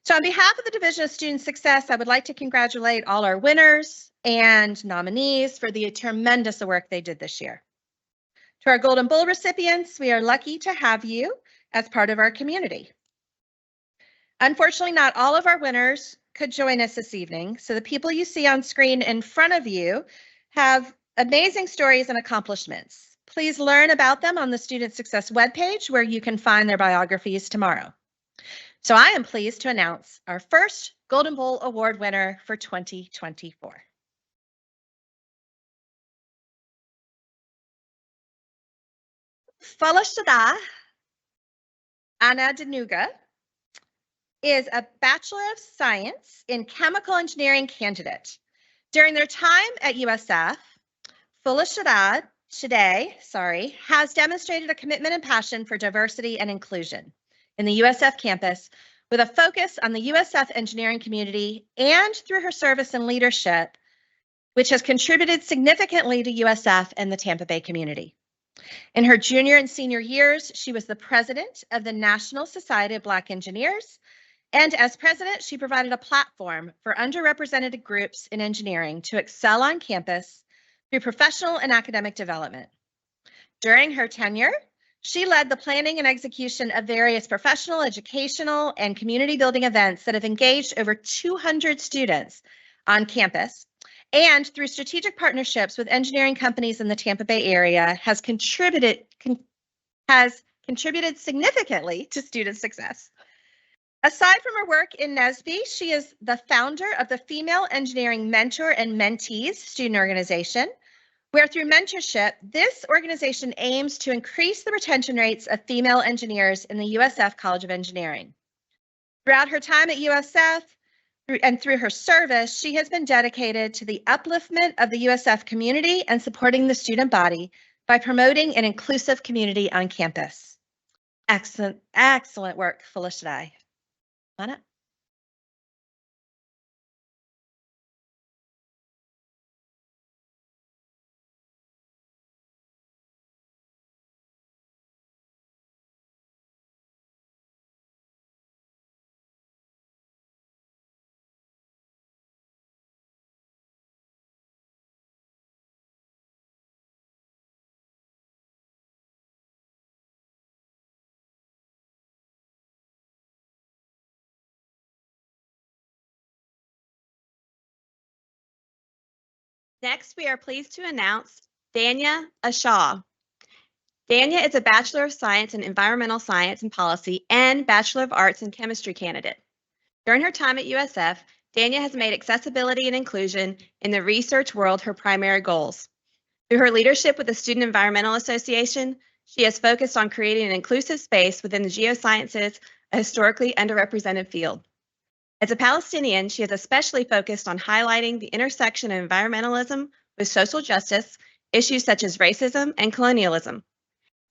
So on behalf of the Division of Student Success, I would like to congratulate all our winners and nominees for the tremendous work they did this year. To our Golden Bull recipients, we are lucky to have you as part of our community. Unfortunately, not all of our winners could join us this evening. So the people you see on screen in front of you have amazing stories and accomplishments. Please learn about them on the Student Success webpage where you can find their biographies tomorrow. So I am pleased to announce our first Golden Bull Award winner for 2024. Falashada Anna Danuga is a Bachelor of Science in Chemical Engineering candidate. During their time at USF, Falashada has demonstrated a commitment and passion for diversity and inclusion in the USF campus with a focus on the USF engineering community and through her service and leadership, which has contributed significantly to USF and the Tampa Bay community. In her junior and senior years, she was the president of the National Society of Black Engineers, and as president, she provided a platform for underrepresented groups in engineering to excel on campus through professional and academic development. During her tenure, She led the planning and execution of various professional, educational, and community building events that have engaged over 200 students on campus, and through strategic partnerships with engineering companies in the Tampa Bay area has contributed significantly to student success. Aside from her work in NSBE, she is the founder of the Female Engineering Mentor and Mentees student organization, where through mentorship, this organization aims to increase the retention rates of female engineers in the USF College of Engineering. Throughout her time at USF and through her service, she has been dedicated to the upliftment of the USF community and supporting the student body by promoting an inclusive community on campus. Excellent, excellent work, Felicia. Come on up. Next, we are pleased to announce Danya Ashaw. Danya is a Bachelor of Science in Environmental Science and Policy and Bachelor of Arts in Chemistry candidate. During her time at USF, Danya has made accessibility and inclusion in the research world her primary goals. Through her leadership with the Student Environmental Association, she has focused on creating an inclusive space within the geosciences, a historically underrepresented field. As a Palestinian, she is especially focused on highlighting the intersection of environmentalism with social justice, issues such as racism and colonialism.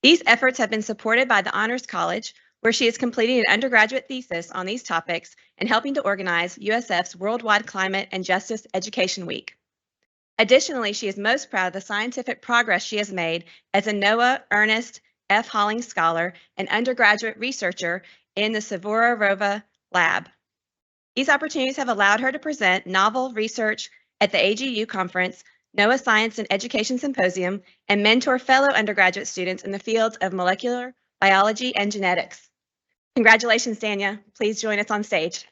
These efforts have been supported by the Honors College, where she is completing an undergraduate thesis on these topics and helping to organize USF's Worldwide Climate and Justice Education Week. Additionally, she is most proud of the scientific progress she has made as a Noah Ernest F. Holling Scholar and undergraduate researcher in the Savorarova Lab. These opportunities have allowed her to present novel research at the AGU Conference, NOAA Science and Education Symposium, and mentor fellow undergraduate students in the fields of molecular biology and genetics. Congratulations, Danya. Please join us on stage.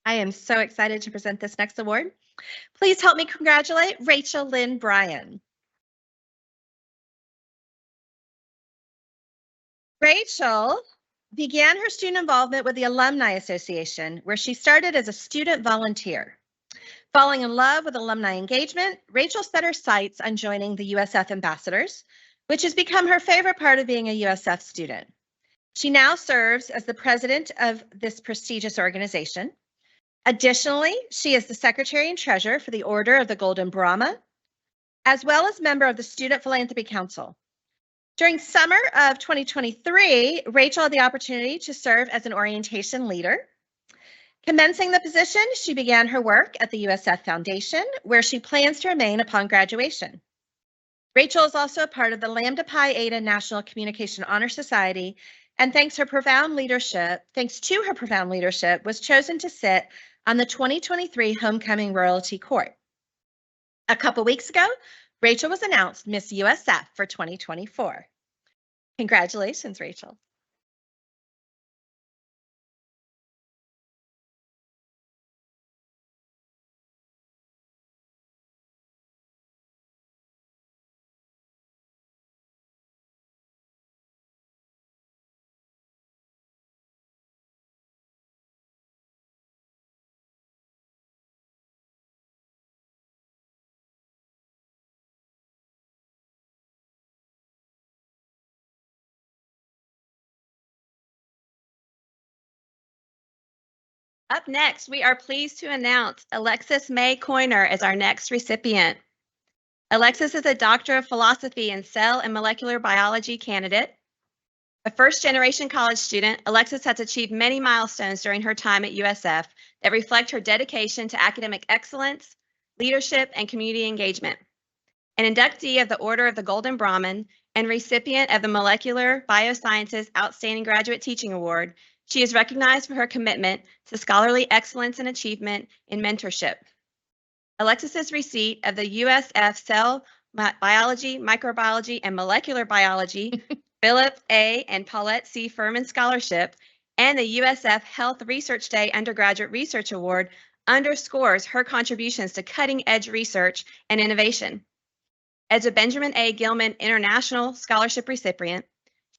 I am so excited to present this next award. Please help me congratulate Rachel Lynn Bryan. Rachel began her student involvement with the Alumni Association, where she started as a student volunteer. Falling in love with alumni engagement, Rachel set her sights on joining the USF Ambassadors, which has become her favorite part of being a USF student. She now serves as the president of this prestigious organization. Additionally, she is the secretary and treasurer for the Order of the Golden Brahma, as well as member of the Student Philanthropy Council. During summer of 2023, Rachel had the opportunity to serve as an orientation leader. Commencing the position, she began her work at the USF Foundation, where she plans to remain upon graduation. Rachel is also a part of the Lambda Pi Eta National Communication Honor Society, and thanks to her profound leadership, was chosen to sit on the 2023 Homecoming Royalty Court. A couple weeks ago, Rachel was announced Miss USF for 2024. Congratulations, Rachel. Up next, we are pleased to announce Alexis May Coiner as our next recipient. Alexis is a Doctor of Philosophy in Cell and Molecular Biology candidate. A first-generation college student, Alexis has achieved many milestones during her time at USF that reflect her dedication to academic excellence, leadership, and community engagement. An inductee of the Order of the Golden Brahmin and recipient of the Molecular Biosciences Outstanding Graduate Teaching Award, she is recognized for her commitment to scholarly excellence and achievement in mentorship. Alexis's receipt of the USF Cell Biology, Microbiology, and Molecular Biology Philip A. and Paulette C. Furman Scholarship and the USF Health Research Day Undergraduate Research Award underscores her contributions to cutting-edge research and innovation. As a Benjamin A. Gilman International Scholarship recipient,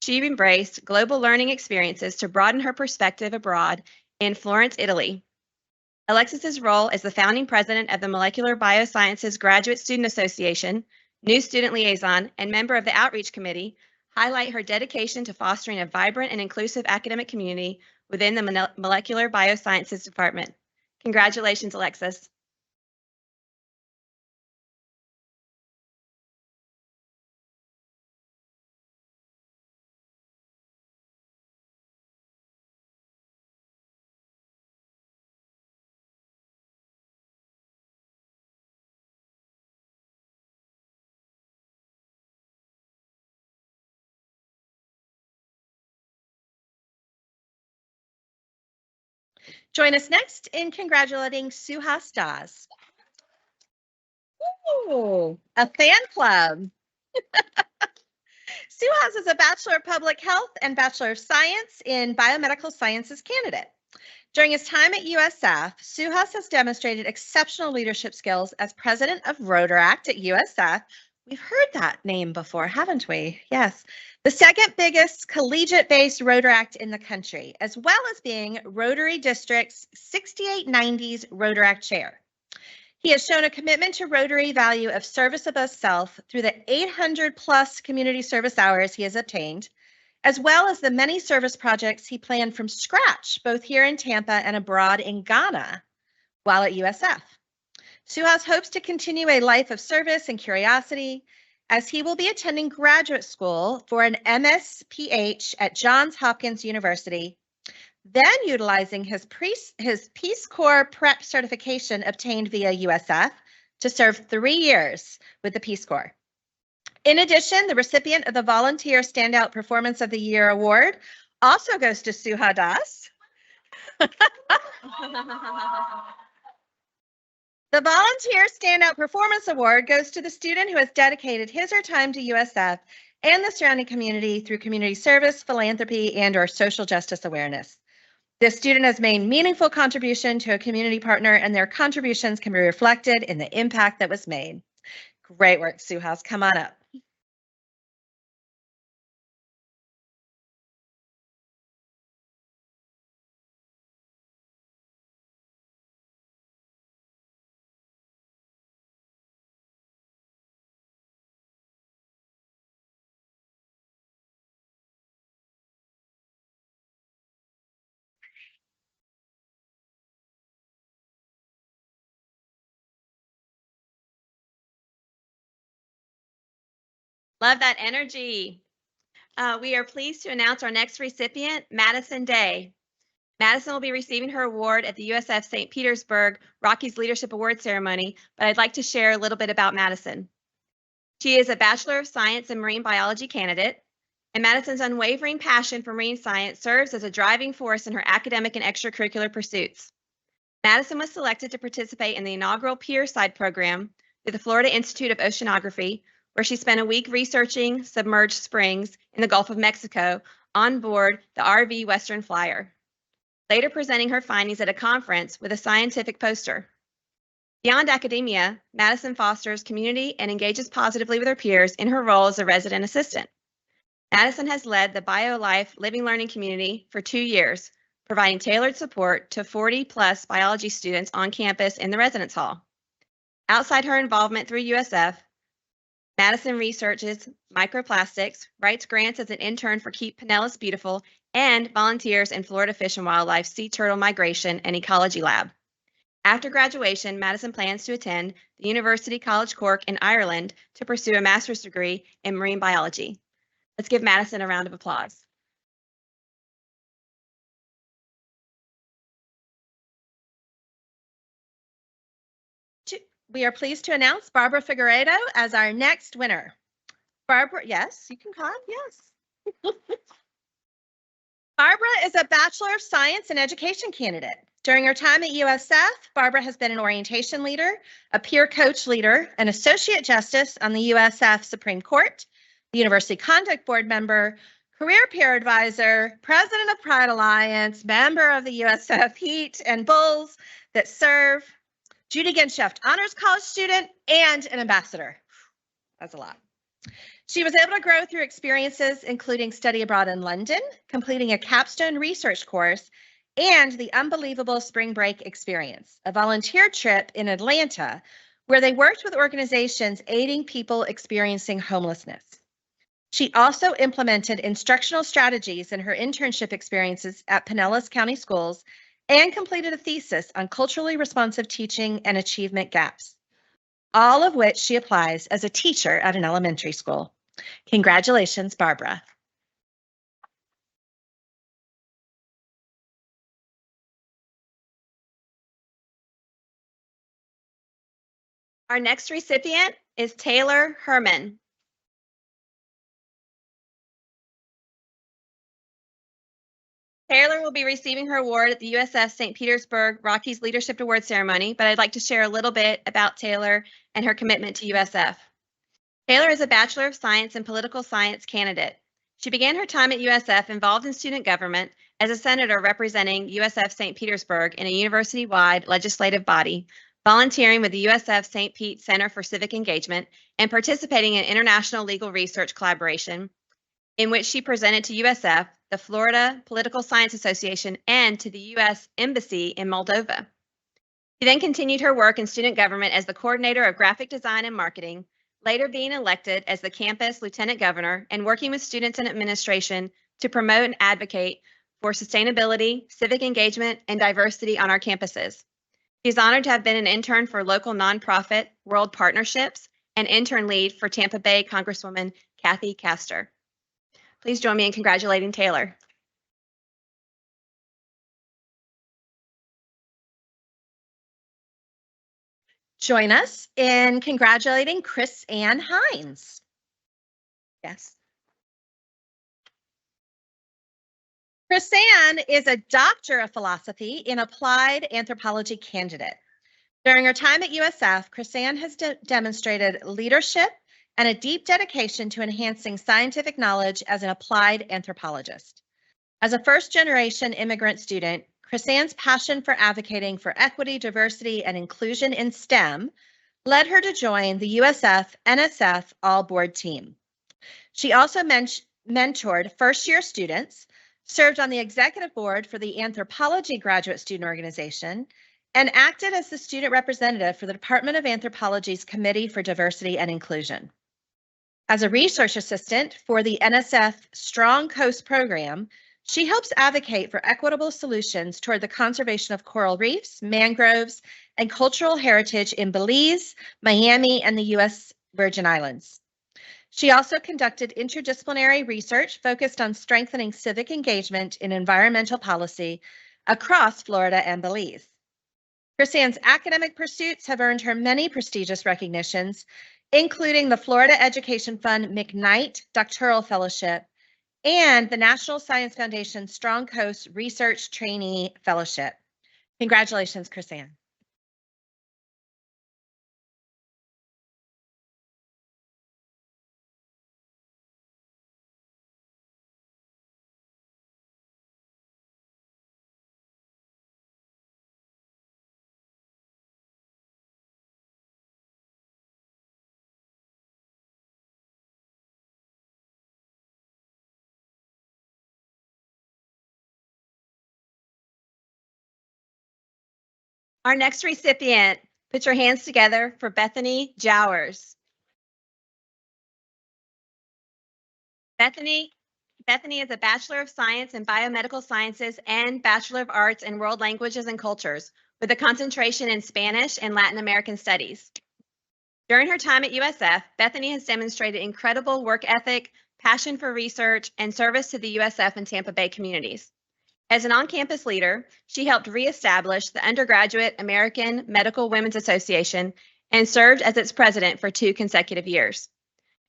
she embraced global learning experiences to broaden her perspective abroad in Florence, Italy. Alexis's role as the founding president of the Molecular Biosciences Graduate Student Association, new student liaison, and member of the Outreach Committee highlight her dedication to fostering a vibrant and inclusive academic community within the Molecular Biosciences Department. Congratulations, Alexis. Join us next in congratulating Suhas Das. Ooh, a fan club. Suhas is a Bachelor of Public Health and Bachelor of Science in Biomedical Sciences candidate. During his time at USF, Suhas has demonstrated exceptional leadership skills as president of Rotaract at USF. We've heard that name before, haven't we? Yes. The second biggest collegiate-based Rotaract in the country, as well as being Rotary District's 6890s Rotaract Chair. He has shown a commitment to Rotary value of service above self through the 800+ community service hours he has obtained, as well as the many service projects he planned from scratch, both here in Tampa and abroad in Ghana while at USF. Suhas hopes to continue a life of service and curiosity, as he will be attending graduate school for an MSPH at Johns Hopkins University, then utilizing his Peace Corps prep certification obtained via USF to serve 3 years with the Peace Corps. In addition, the recipient of the Volunteer Standout Performance of the Year Award also goes to Suhas Das. The Volunteer Standout Performance Award goes to the student who has dedicated his or her time to USF and the surrounding community through community service, philanthropy, and/or social justice awareness. This student has made meaningful contribution to a community partner, and their contributions can be reflected in the impact that was made. Great work, Suhas. Come on up. Love that energy. We are pleased to announce our next recipient, Madison Day. Madison will be receiving her award at the USF St. Petersburg Rockies Leadership Award Ceremony, but I'd like to share a little bit about Madison. She is a Bachelor of Science in Marine Biology candidate, and Madison's unwavering passion for marine science serves as a driving force in her academic and extracurricular pursuits. Madison was selected to participate in the inaugural Pierside program through the Florida Institute of Oceanography, where she spent a week researching submerged springs in the Gulf of Mexico on board the RV Western Flyer, later presenting her findings at a conference with a scientific poster. Beyond academia, Madison fosters community and engages positively with her peers in her role as a resident assistant. Madison has led the BioLife Living Learning community for 2 years, providing tailored support to 40+ biology students on campus in the residence hall. Outside her involvement through USF, Madison researches microplastics, writes grants as an intern for Keep Pinellas Beautiful, and volunteers in Florida Fish and Wildlife Sea Turtle Migration and Ecology Lab. After graduation, Madison plans to attend the University College Cork in Ireland to pursue a master's degree in marine biology. Let's give Madison a round of applause. We are pleased to announce Barbara Figueredo as our next winner. Barbara, yes, you can clap, yes. Barbara is a Bachelor of Science in Education candidate. During her time at USF, Barbara has been an orientation leader, a peer coach leader, an associate justice on the USF Supreme Court, the University Conduct Board member, career peer advisor, president of Pride Alliance, member of the USF Heat and Bulls that serve, Judy Genshaft Honors College student, and an ambassador. That's a lot. She was able to grow through experiences including study abroad in London, completing a capstone research course, and the unbelievable spring break experience, a volunteer trip in Atlanta where they worked with organizations aiding people experiencing homelessness. She also implemented instructional strategies in her internship experiences at Pinellas County Schools and completed a thesis on culturally responsive teaching and achievement gaps, all of which she applies as a teacher at an elementary school. Congratulations, Barbara. Our next recipient is Taylor Herman. Taylor will be receiving her award at the USF St. Petersburg Rockies Leadership Award ceremony, but I'd like to share a little bit about Taylor and her commitment to USF. Taylor is a Bachelor of Science in Political Science candidate. She began her time at USF involved in student government as a senator representing USF St. Petersburg in a university-wide legislative body, volunteering with the USF St. Pete Center for Civic Engagement, and participating in international legal research collaboration, in which she presented to USF, the Florida Political Science Association, and to the U.S. Embassy in Moldova. She then continued her work in student government as the coordinator of graphic design and marketing, later being elected as the campus lieutenant governor and working with students and administration to promote and advocate for sustainability, civic engagement, and diversity on our campuses. She's honored to have been an intern for local nonprofit World Partnerships and intern lead for Tampa Bay Congresswoman Kathy Castor. Please join me in congratulating Taylor. Join us in congratulating Chris Ann Hines. Yes. Chris Ann is a Doctor of Philosophy in Applied Anthropology candidate. During her time at USF, Chris Ann has demonstrated leadership and a deep dedication to enhancing scientific knowledge as an applied anthropologist. As a first-generation immigrant student, Chris Ann's passion for advocating for equity, diversity, and inclusion in STEM led her to join the USF NSF All-Board team. She also mentored first-year students, served on the executive board for the Anthropology Graduate Student Organization, and acted as the student representative for the Department of Anthropology's Committee for Diversity and Inclusion. As a research assistant for the NSF Strong Coast program, she helps advocate for equitable solutions toward the conservation of coral reefs, mangroves, and cultural heritage in Belize, Miami, and the U.S. Virgin Islands. She also conducted interdisciplinary research focused on strengthening civic engagement in environmental policy across Florida and Belize. Chris Ann's academic pursuits have earned her many prestigious recognitions, including the Florida Education Fund McKnight Doctoral Fellowship and the National Science Foundation Strong Coast Research Trainee Fellowship. Congratulations, Chris Ann. Our next recipient, put your hands together for Bethany Jowers. Bethany is a Bachelor of Science in Biomedical Sciences and Bachelor of Arts in World Languages and Cultures, with a concentration in Spanish and Latin American studies. During her time at USF, Bethany has demonstrated incredible work ethic, passion for research, and service to the USF and Tampa Bay communities. As an on-campus leader, she helped reestablish the Undergraduate American Medical Women's Association and served as its president for 2 consecutive years.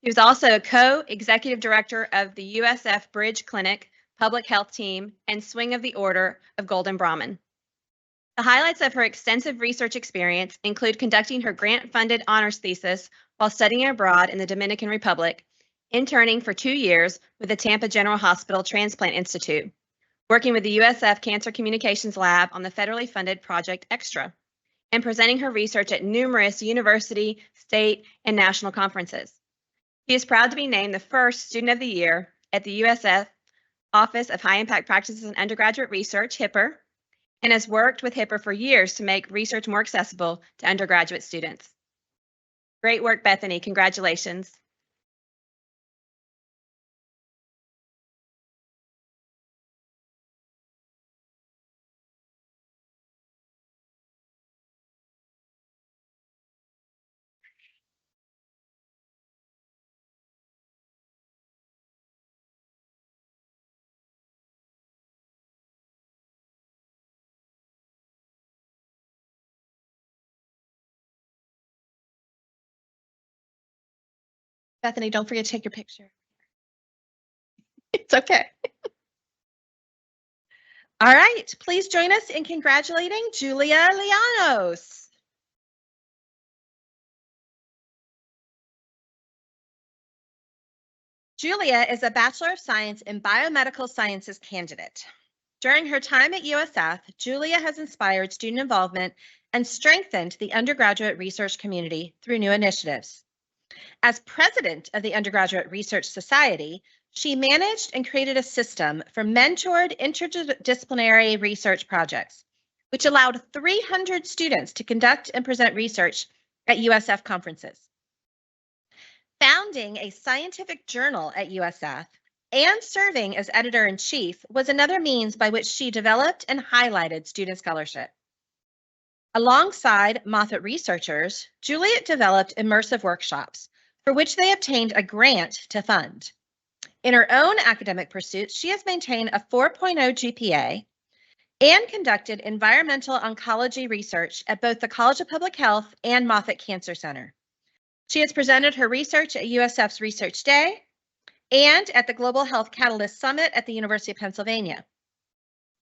She was also a co-executive director of the USF Bridge Clinic, Public Health Team, and Swing of the Order of Golden Brahmin. The highlights of her extensive research experience include conducting her grant-funded honors thesis while studying abroad in the Dominican Republic, interning for 2 years with the Tampa General Hospital Transplant Institute, working with the USF Cancer Communications Lab on the federally funded Project Extra, and presenting her research at numerous university, state, and national conferences. She is proud to be named the first Student of the Year at the USF Office of High Impact Practices and Undergraduate Research, HIPPR, and has worked with HIPPR for years to make research more accessible to undergraduate students. Great work, Bethany. Congratulations. Bethany, don't forget to take your picture. It's okay. All right, please join us in congratulating Julia Llanos. Julia is a Bachelor of Science in Biomedical Sciences candidate. During her time at USF, Julia has inspired student involvement and strengthened the undergraduate research community through new initiatives. As president of the Undergraduate Research Society, she managed and created a system for mentored interdisciplinary research projects, which allowed 300 students to conduct and present research at USF conferences. Founding a scientific journal at USF and serving as editor-in-chief was another means by which she developed and highlighted student scholarship. Alongside Moffitt researchers, Juliet developed immersive workshops, for which they obtained a grant to fund. In her own academic pursuits, she has maintained a 4.0 GPA and conducted environmental oncology research at both the College of Public Health and Moffitt Cancer Center. She has presented her research at USF's Research Day and at the Global Health Catalyst Summit at the University of Pennsylvania.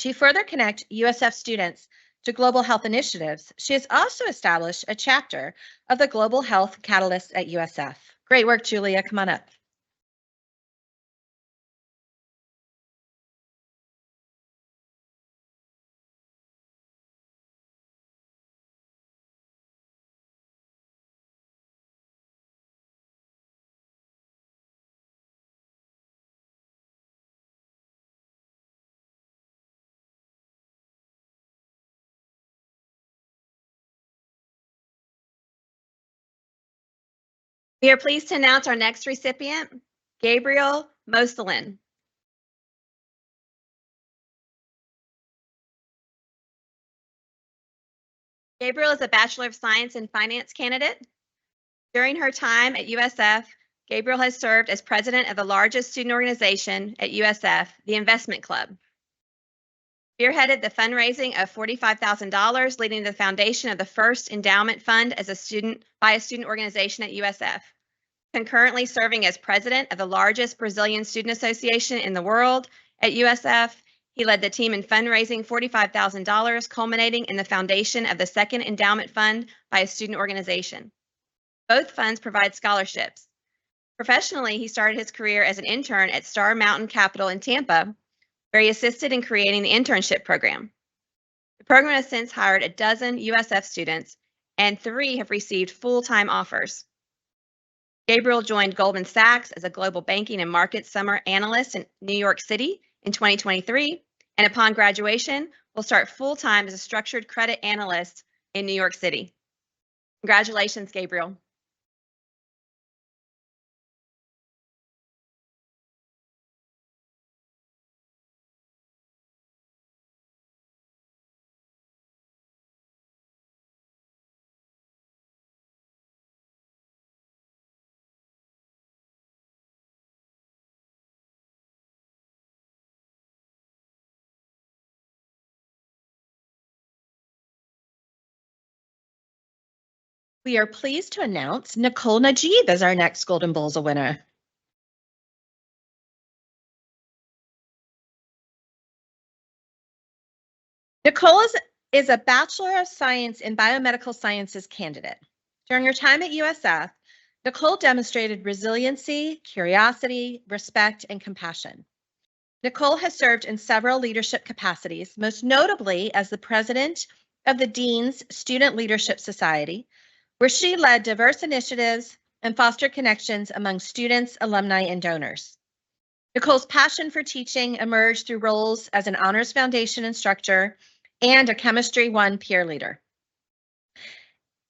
To further connect USF students to global health initiatives, she has also established a chapter of the Global Health Catalyst at USF. Great work, Julia. Come on up. We are pleased to announce our next recipient, Gabriel Moselin. Gabriel is a Bachelor of Science in Finance candidate. During her time at USF, Gabriel has served as president of the largest student organization at USF, the Investment Club. Spearheaded the fundraising of $45,000, leading to the foundation of the first endowment fund as a student by a student organization at USF. Concurrently serving as president of the largest Brazilian student association in the world at USF, he led the team in fundraising $45,000, culminating in the foundation of the second endowment fund by a student organization. Both funds provide scholarships. Professionally, he started his career as an intern at Star Mountain Capital in Tampa, where he assisted in creating the internship program. The program has since hired a dozen USF students, and 3 have received full-time offers. Gabriel joined Goldman Sachs as a global banking and market summer analyst in New York City in 2023, and upon graduation, will start full-time as a structured credit analyst in New York City. Congratulations, Gabriel. We are pleased to announce Nicole Najib as our next Golden Bowls winner. Nicole is a Bachelor of Science in Biomedical Sciences candidate. During her time at USF, Nicole demonstrated resiliency, curiosity, respect, and compassion. Nicole has served in several leadership capacities, most notably as the president of the Dean's Student Leadership Society, where she led diverse initiatives and fostered connections among students, alumni, and donors. Nicole's passion for teaching emerged through roles as an Honors Foundation instructor and a Chemistry 1 peer leader.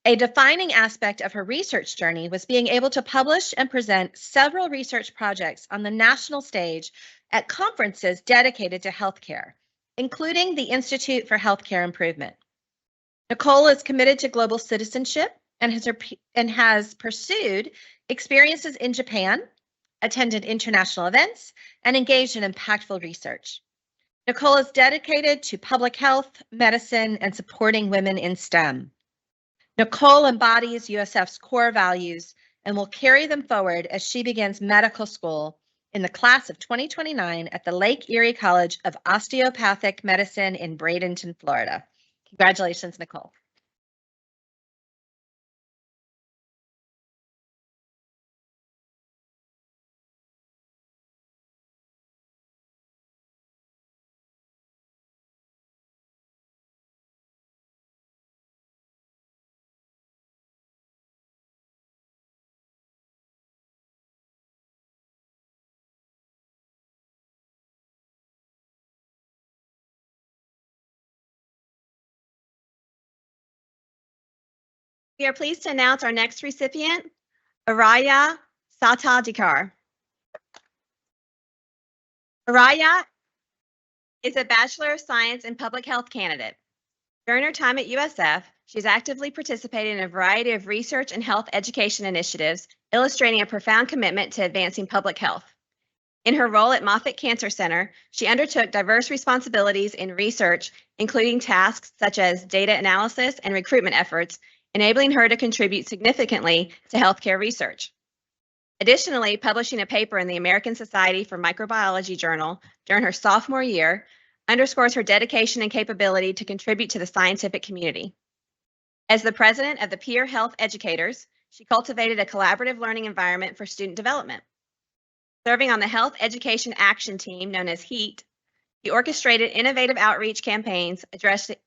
A defining aspect of her research journey was being able to publish and present several research projects on the national stage at conferences dedicated to healthcare, including the Institute for Healthcare Improvement. Nicole is committed to global citizenship and has pursued experiences in Japan, attended international events, and engaged in impactful research. Nicole is dedicated to public health, medicine, and supporting women in STEM. Nicole embodies USF's core values and will carry them forward as she begins medical school in the class of 2029 at the Lake Erie College of Osteopathic Medicine in Bradenton, Florida. Congratulations, Nicole. We are pleased to announce our next recipient, Araya Satadikar. Araya is a Bachelor of Science in Public Health candidate. During her time at USF, she's actively participated in a variety of research and health education initiatives, illustrating a profound commitment to advancing public health. In her role at Moffitt Cancer Center, she undertook diverse responsibilities in research, including tasks such as data analysis and recruitment efforts, enabling her to contribute significantly to healthcare research. Additionally, publishing a paper in the American Society for Microbiology Journal during her sophomore year underscores her dedication and capability to contribute to the scientific community. As the president of the Peer Health Educators, she cultivated a collaborative learning environment for student development. Serving on the Health Education Action Team, known as HEAT, he orchestrated innovative outreach campaigns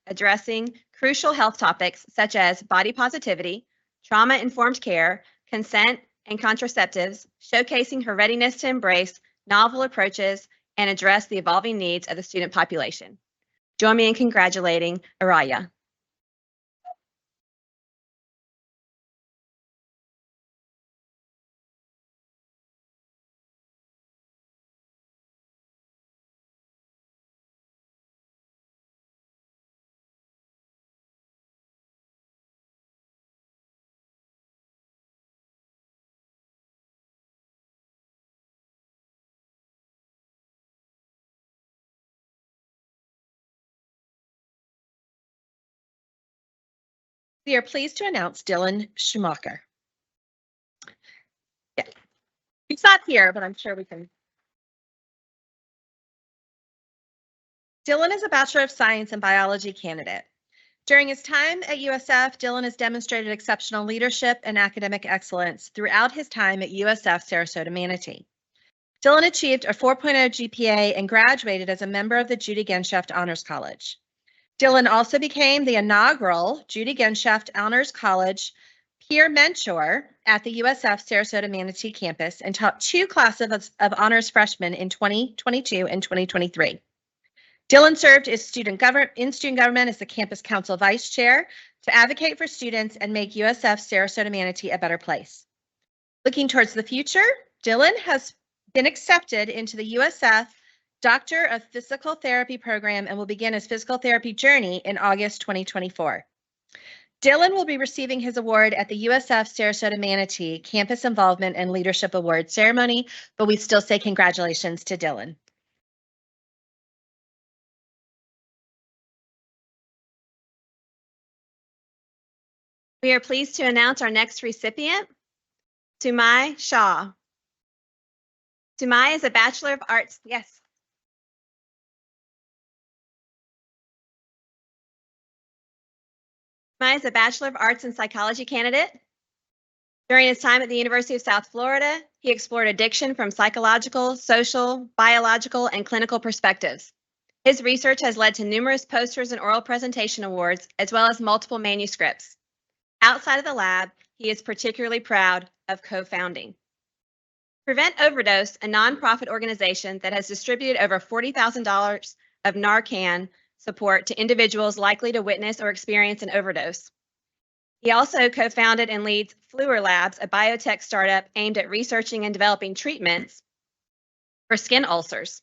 addressing crucial health topics such as body positivity, trauma-informed care, consent, and contraceptives, showcasing her readiness to embrace novel approaches and address the evolving needs of the student population. Join me in congratulating Araya. We are pleased to announce Dylan Schumacher. Yeah. He's not here, but I'm sure we can. Dylan is a Bachelor of Science in Biology candidate. During his time at USF, Dylan has demonstrated exceptional leadership and academic excellence throughout his time at USF Sarasota Manatee. Dylan achieved a 4.0 GPA and graduated as a member of the Judy Genshaft Honors College. Dylan also became the inaugural Judy Genshaft Honors College peer mentor at the USF Sarasota Manatee campus and taught 2 classes of honors freshmen in 2022 and 2023. Dylan served as student government as the campus council vice chair to advocate for students and make USF Sarasota Manatee a better place. Looking towards the future, Dylan has been accepted into the USF Doctor of Physical Therapy program and will begin his physical therapy journey in August 2024. Dylan will be receiving his award at the USF Sarasota Manatee Campus Involvement and Leadership Award ceremony, but we still say congratulations to Dylan. We are pleased to announce our next recipient, Sumai Shah. Sumai is a Bachelor of Arts. Yes. Sumai is a Bachelor of Arts in Psychology candidate. During his time at the University of South Florida, he explored addiction from psychological, social, biological, and clinical perspectives. His research has led to numerous posters and oral presentation awards, as well as multiple manuscripts. Outside of the lab, he is particularly proud of co-founding Prevent Overdose, a nonprofit organization that has distributed over $40,000 of Narcan support to individuals likely to witness or experience an overdose. He also co-founded and leads Fluor Labs, a biotech startup aimed at researching and developing treatments for skin ulcers.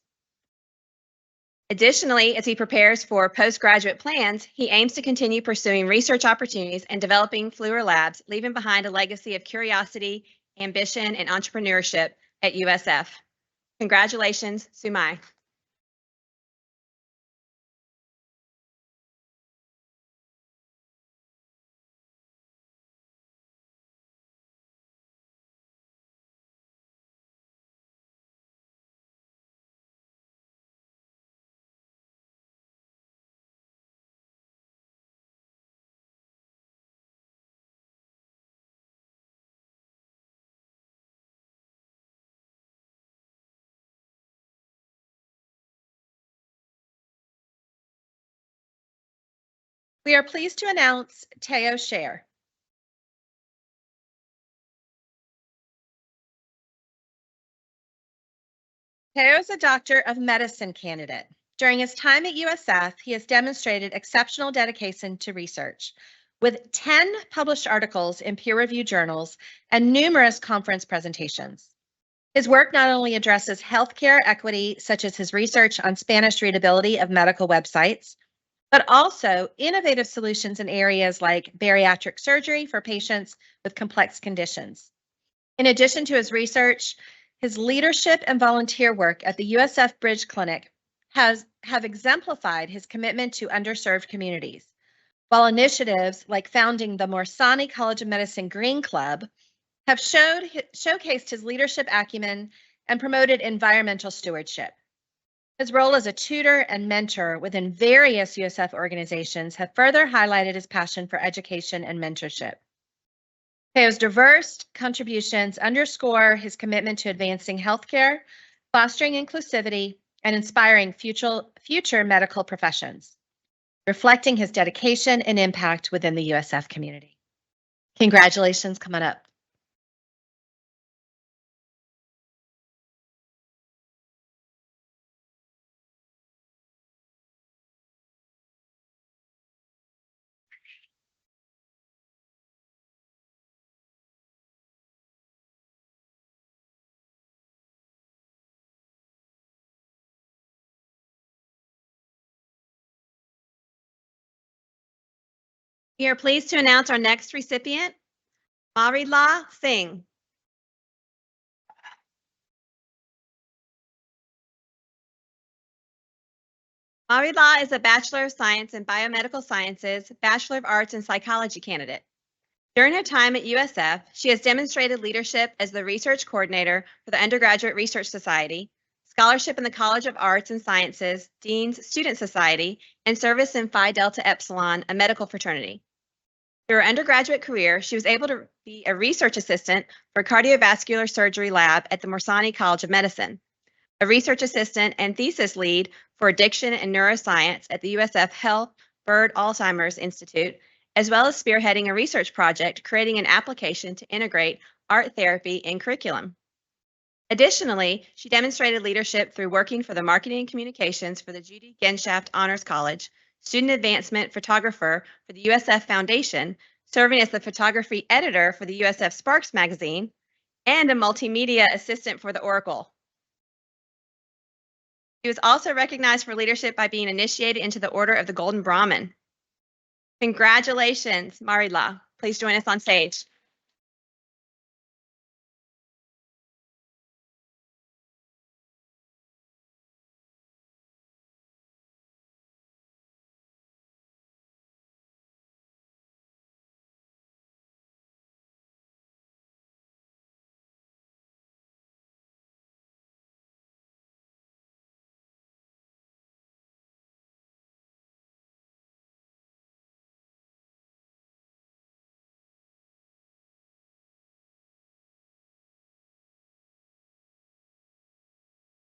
Additionally, as he prepares for postgraduate plans, he aims to continue pursuing research opportunities and developing Fluor Labs, leaving behind a legacy of curiosity, ambition, and entrepreneurship at USF. Congratulations, Sumai. We are pleased to announce Teo Scher. Teo is a Doctor of Medicine candidate. During his time at USF, he has demonstrated exceptional dedication to research, with 10 published articles in peer-reviewed journals and numerous conference presentations. His work not only addresses healthcare equity, such as his research on Spanish readability of medical websites, but also innovative solutions in areas like bariatric surgery for patients with complex conditions. In addition to his research, his leadership and volunteer work at the USF Bridge Clinic have exemplified his commitment to underserved communities, while initiatives like founding the Morsani College of Medicine Green Club have showcased his leadership acumen and promoted environmental stewardship. His role as a tutor and mentor within various USF organizations have further highlighted his passion for education and mentorship. Teo's diverse contributions underscore his commitment to advancing healthcare, fostering inclusivity, and inspiring future medical professions, reflecting his dedication and impact within the USF community. Congratulations, come on up. We are pleased to announce our next recipient, Marillah Singh. Marillah is a Bachelor of Science in Biomedical Sciences, Bachelor of Arts in Psychology candidate. During her time at USF, she has demonstrated leadership as the research coordinator for the Undergraduate Research Society, scholarship in the College of Arts and Sciences, Dean's Student Society, and service in Phi Delta Epsilon, a medical fraternity. Through her undergraduate career, she was able to be a research assistant for cardiovascular surgery lab at the Morsani College of Medicine, a research assistant and thesis lead for addiction and neuroscience at the USF Health Bird Alzheimer's Institute, as well as spearheading a research project creating an application to integrate art therapy in curriculum. Additionally, she demonstrated leadership through working for the marketing and communications for the Judy Genshaft Honors College, student advancement photographer for the USF Foundation, serving as the photography editor for the USF Sparks magazine, and a multimedia assistant for the Oracle. She was also recognized for leadership by being initiated into the Order of the Golden Brahmin. Congratulations, Marillah. Please join us on stage.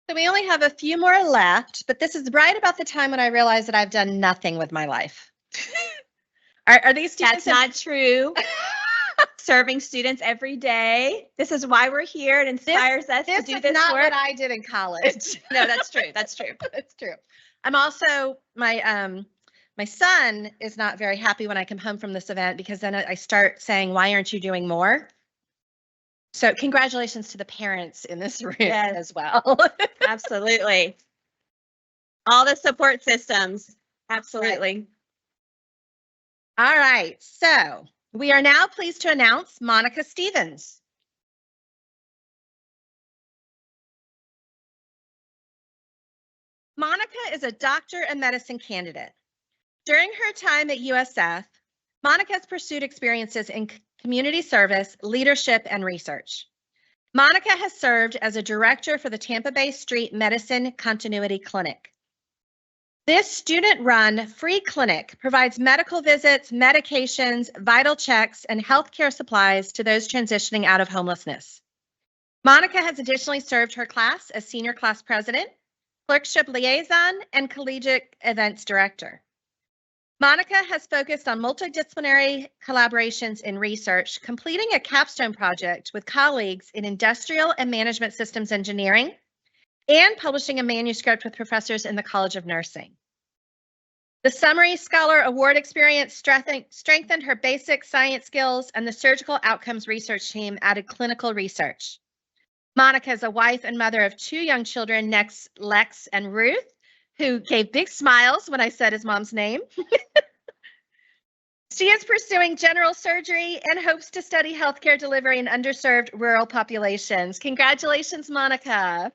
So we only have a few more left, but this is right about the time when I realized that I've done nothing with my life. Are these students? That's not true. Serving students every day. This is why we're here. It inspires us to do This this is not work. what I did in college. No, that's true. That's true. That's true. I'm also my son is not very happy when I come home from this event because then I start saying, "Why aren't you doing more?" So congratulations to the parents in this room Yes. as well. Absolutely. All the support systems. Absolutely. All right. So we are now pleased to announce Monica Stevens. Monica is a doctor of medicine candidate. During her time at USF, Monica has pursued experiences in community service, leadership, and research. Monica has served as a director for the Tampa Bay Street Medicine Continuity Clinic. This student-run free clinic provides medical visits, medications, vital checks, and healthcare supplies to those transitioning out of homelessness. Monica has additionally served her class as senior class president, clerkship liaison, and collegiate events director. Monica has focused on multidisciplinary collaborations in research, completing a capstone project with colleagues in industrial and management systems engineering, and publishing a manuscript with professors in the College of Nursing. The Summary Scholar Award experience strengthened her basic science skills, and the surgical outcomes research team added clinical research. Monica is a wife and mother of 2 young children, Lex and Ruth, who gave big smiles when I said his mom's name. She is pursuing general surgery and hopes to study healthcare delivery in underserved rural populations. Congratulations, Monica.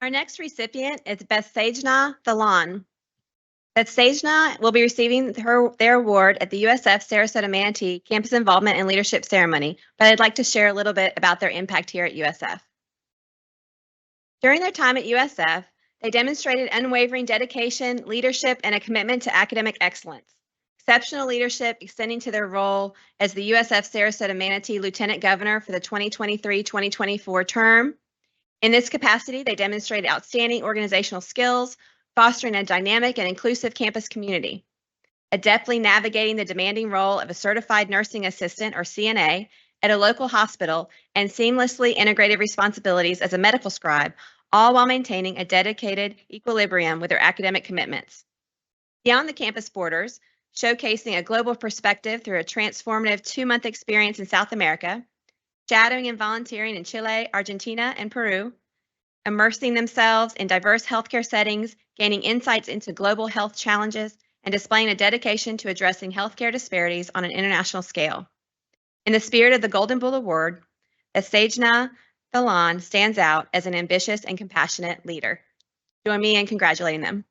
Our next recipient is Bethsajna Thalan. Bethsajna will be receiving their award at the USF Sarasota Manatee Campus Involvement and Leadership Ceremony, but I'd like to share a little bit about their impact here at USF. During their time at USF, they demonstrated unwavering dedication, leadership, and a commitment to academic excellence. Exceptional leadership extending to their role as the USF Sarasota Manatee Lieutenant Governor for the 2023-2024 term. In this capacity, they demonstrated outstanding organizational skills, fostering a dynamic and inclusive campus community, adeptly navigating the demanding role of a certified nursing assistant, or CNA, at a local hospital, and seamlessly integrated responsibilities as a medical scribe, all while maintaining a dedicated equilibrium with their academic commitments. Beyond the campus borders, showcasing a global perspective through a transformative 2-month experience in South America, shadowing and volunteering in Chile, Argentina, and Peru, immersing themselves in diverse healthcare settings, gaining insights into global health challenges, and displaying a dedication to addressing healthcare disparities on an international scale. In the spirit of the Golden Bull Award, Bethsajna Thalan stands out as an ambitious and compassionate leader. Join me in congratulating them.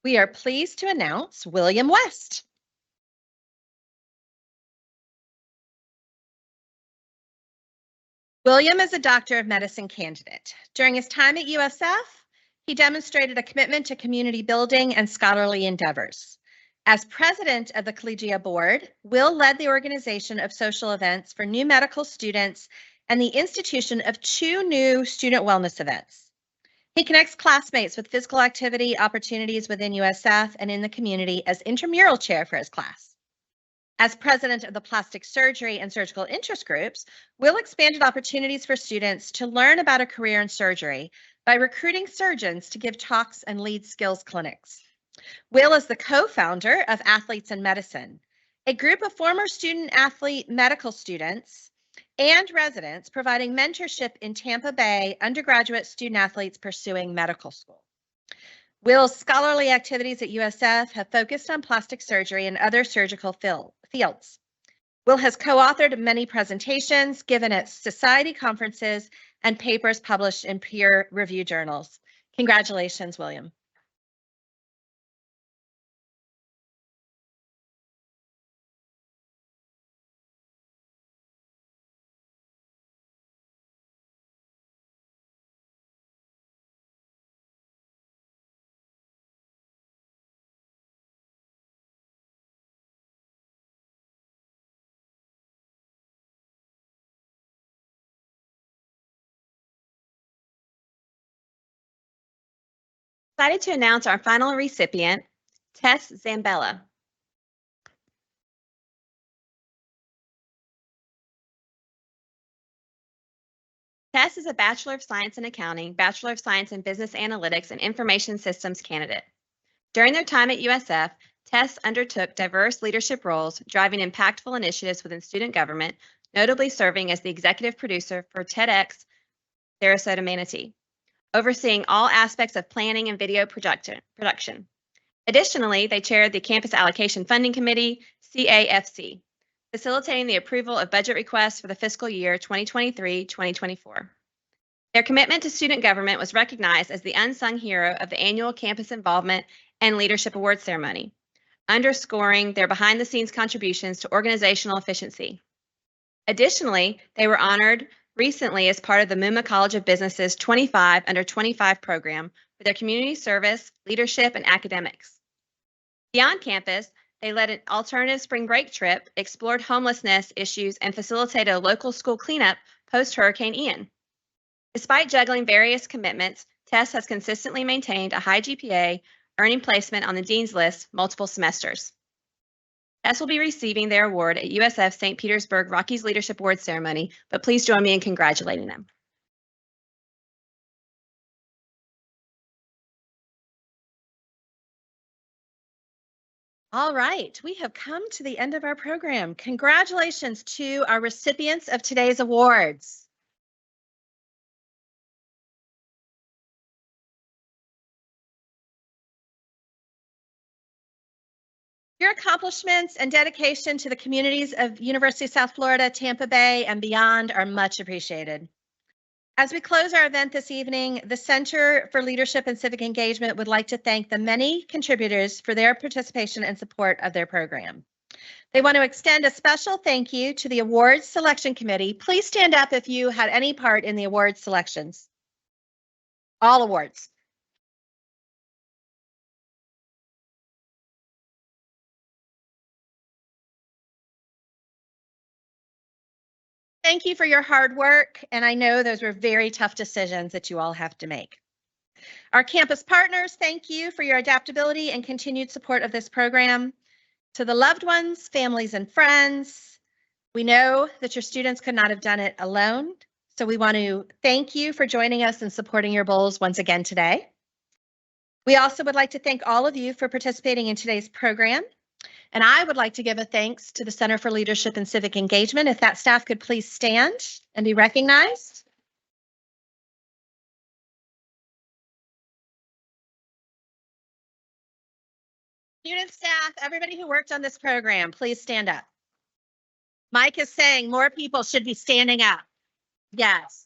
We are pleased to announce William West. William is a Doctor of Medicine candidate. During his time at USF, he demonstrated a commitment to community building and scholarly endeavors. As president of the Collegia Board, Will led the organization of social events for new medical students and the institution of 2 new student wellness events. He connects classmates with physical activity opportunities within USF and in the community as intramural chair for his class. As president of the plastic surgery and surgical interest groups, Will expanded opportunities for students to learn about a career in surgery by recruiting surgeons to give talks and lead skills clinics. Will is the co-founder of Athletes in Medicine, a group of former student-athlete medical students and residents providing mentorship in Tampa Bay undergraduate student-athletes pursuing medical school. Will's scholarly activities at USF have focused on plastic surgery and other surgical fields. Will has co-authored many presentations given at society conferences and papers published in peer-reviewed journals. Congratulations, William. Excited to announce our final recipient, Tess Zambella. Tess is a Bachelor of Science in Accounting, Bachelor of Science in Business Analytics, and Information Systems candidate. During their time at USF, Tess undertook diverse leadership roles, driving impactful initiatives within student government, notably serving as the executive producer for TEDx Sarasota Manatee, overseeing all aspects of planning and video production. Additionally, they chaired the Campus Allocation Funding Committee, CAFC, facilitating the approval of budget requests for the fiscal year 2023-2024. Their commitment to student government was recognized as the unsung hero of the annual Campus Involvement and Leadership Award ceremony, underscoring their behind-the-scenes contributions to organizational efficiency. Additionally, they were honored recently as part of the Muma College of Business's 25 Under 25 program for their community service, leadership, and academics. Beyond campus, they led an alternative spring break trip, explored homelessness issues, and facilitated a local school cleanup post-Hurricane Ian. Despite juggling various commitments, Tess has consistently maintained a high GPA, earning placement on the Dean's List multiple semesters. Tess will be receiving their award at USF St. Petersburg Rockies Leadership Award ceremony, but please join me in congratulating them. All right, we have come to the end of our program. Congratulations to our recipients of today's awards. Your accomplishments and dedication to the communities of University of South Florida, Tampa Bay, and beyond are much appreciated. As we close our event this evening, the Center for Leadership and Civic Engagement would like to thank the many contributors for their participation and support of their program. They want to extend a special thank you to the Awards Selection Committee. Please stand up if you had any part in the awards selections. All awards. Thank you for your hard work, and I know those were very tough decisions that you all have to make. Our campus partners, thank you for your adaptability and continued support of this program. To the loved ones, families, and friends, we know that your students could not have done it alone, so we want to thank you for joining us and supporting your goals once again today. We also would like to thank all of you for participating in today's program. And I would like to give a thanks to the Center for Leadership and Civic Engagement. If that staff could please stand and be recognized. Student staff, everybody who worked on this program, please stand up. Mike is saying more people should be standing up. Yes.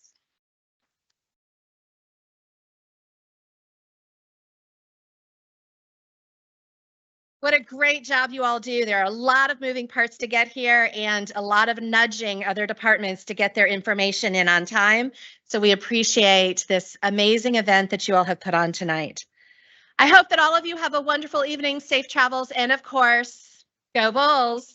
What a great job you all do. There are a lot of moving parts to get here and a lot of nudging other departments to get their information in on time. So we appreciate this amazing event that you all have put on tonight. I hope that all of you have a wonderful evening, safe travels, and of course, go Bulls.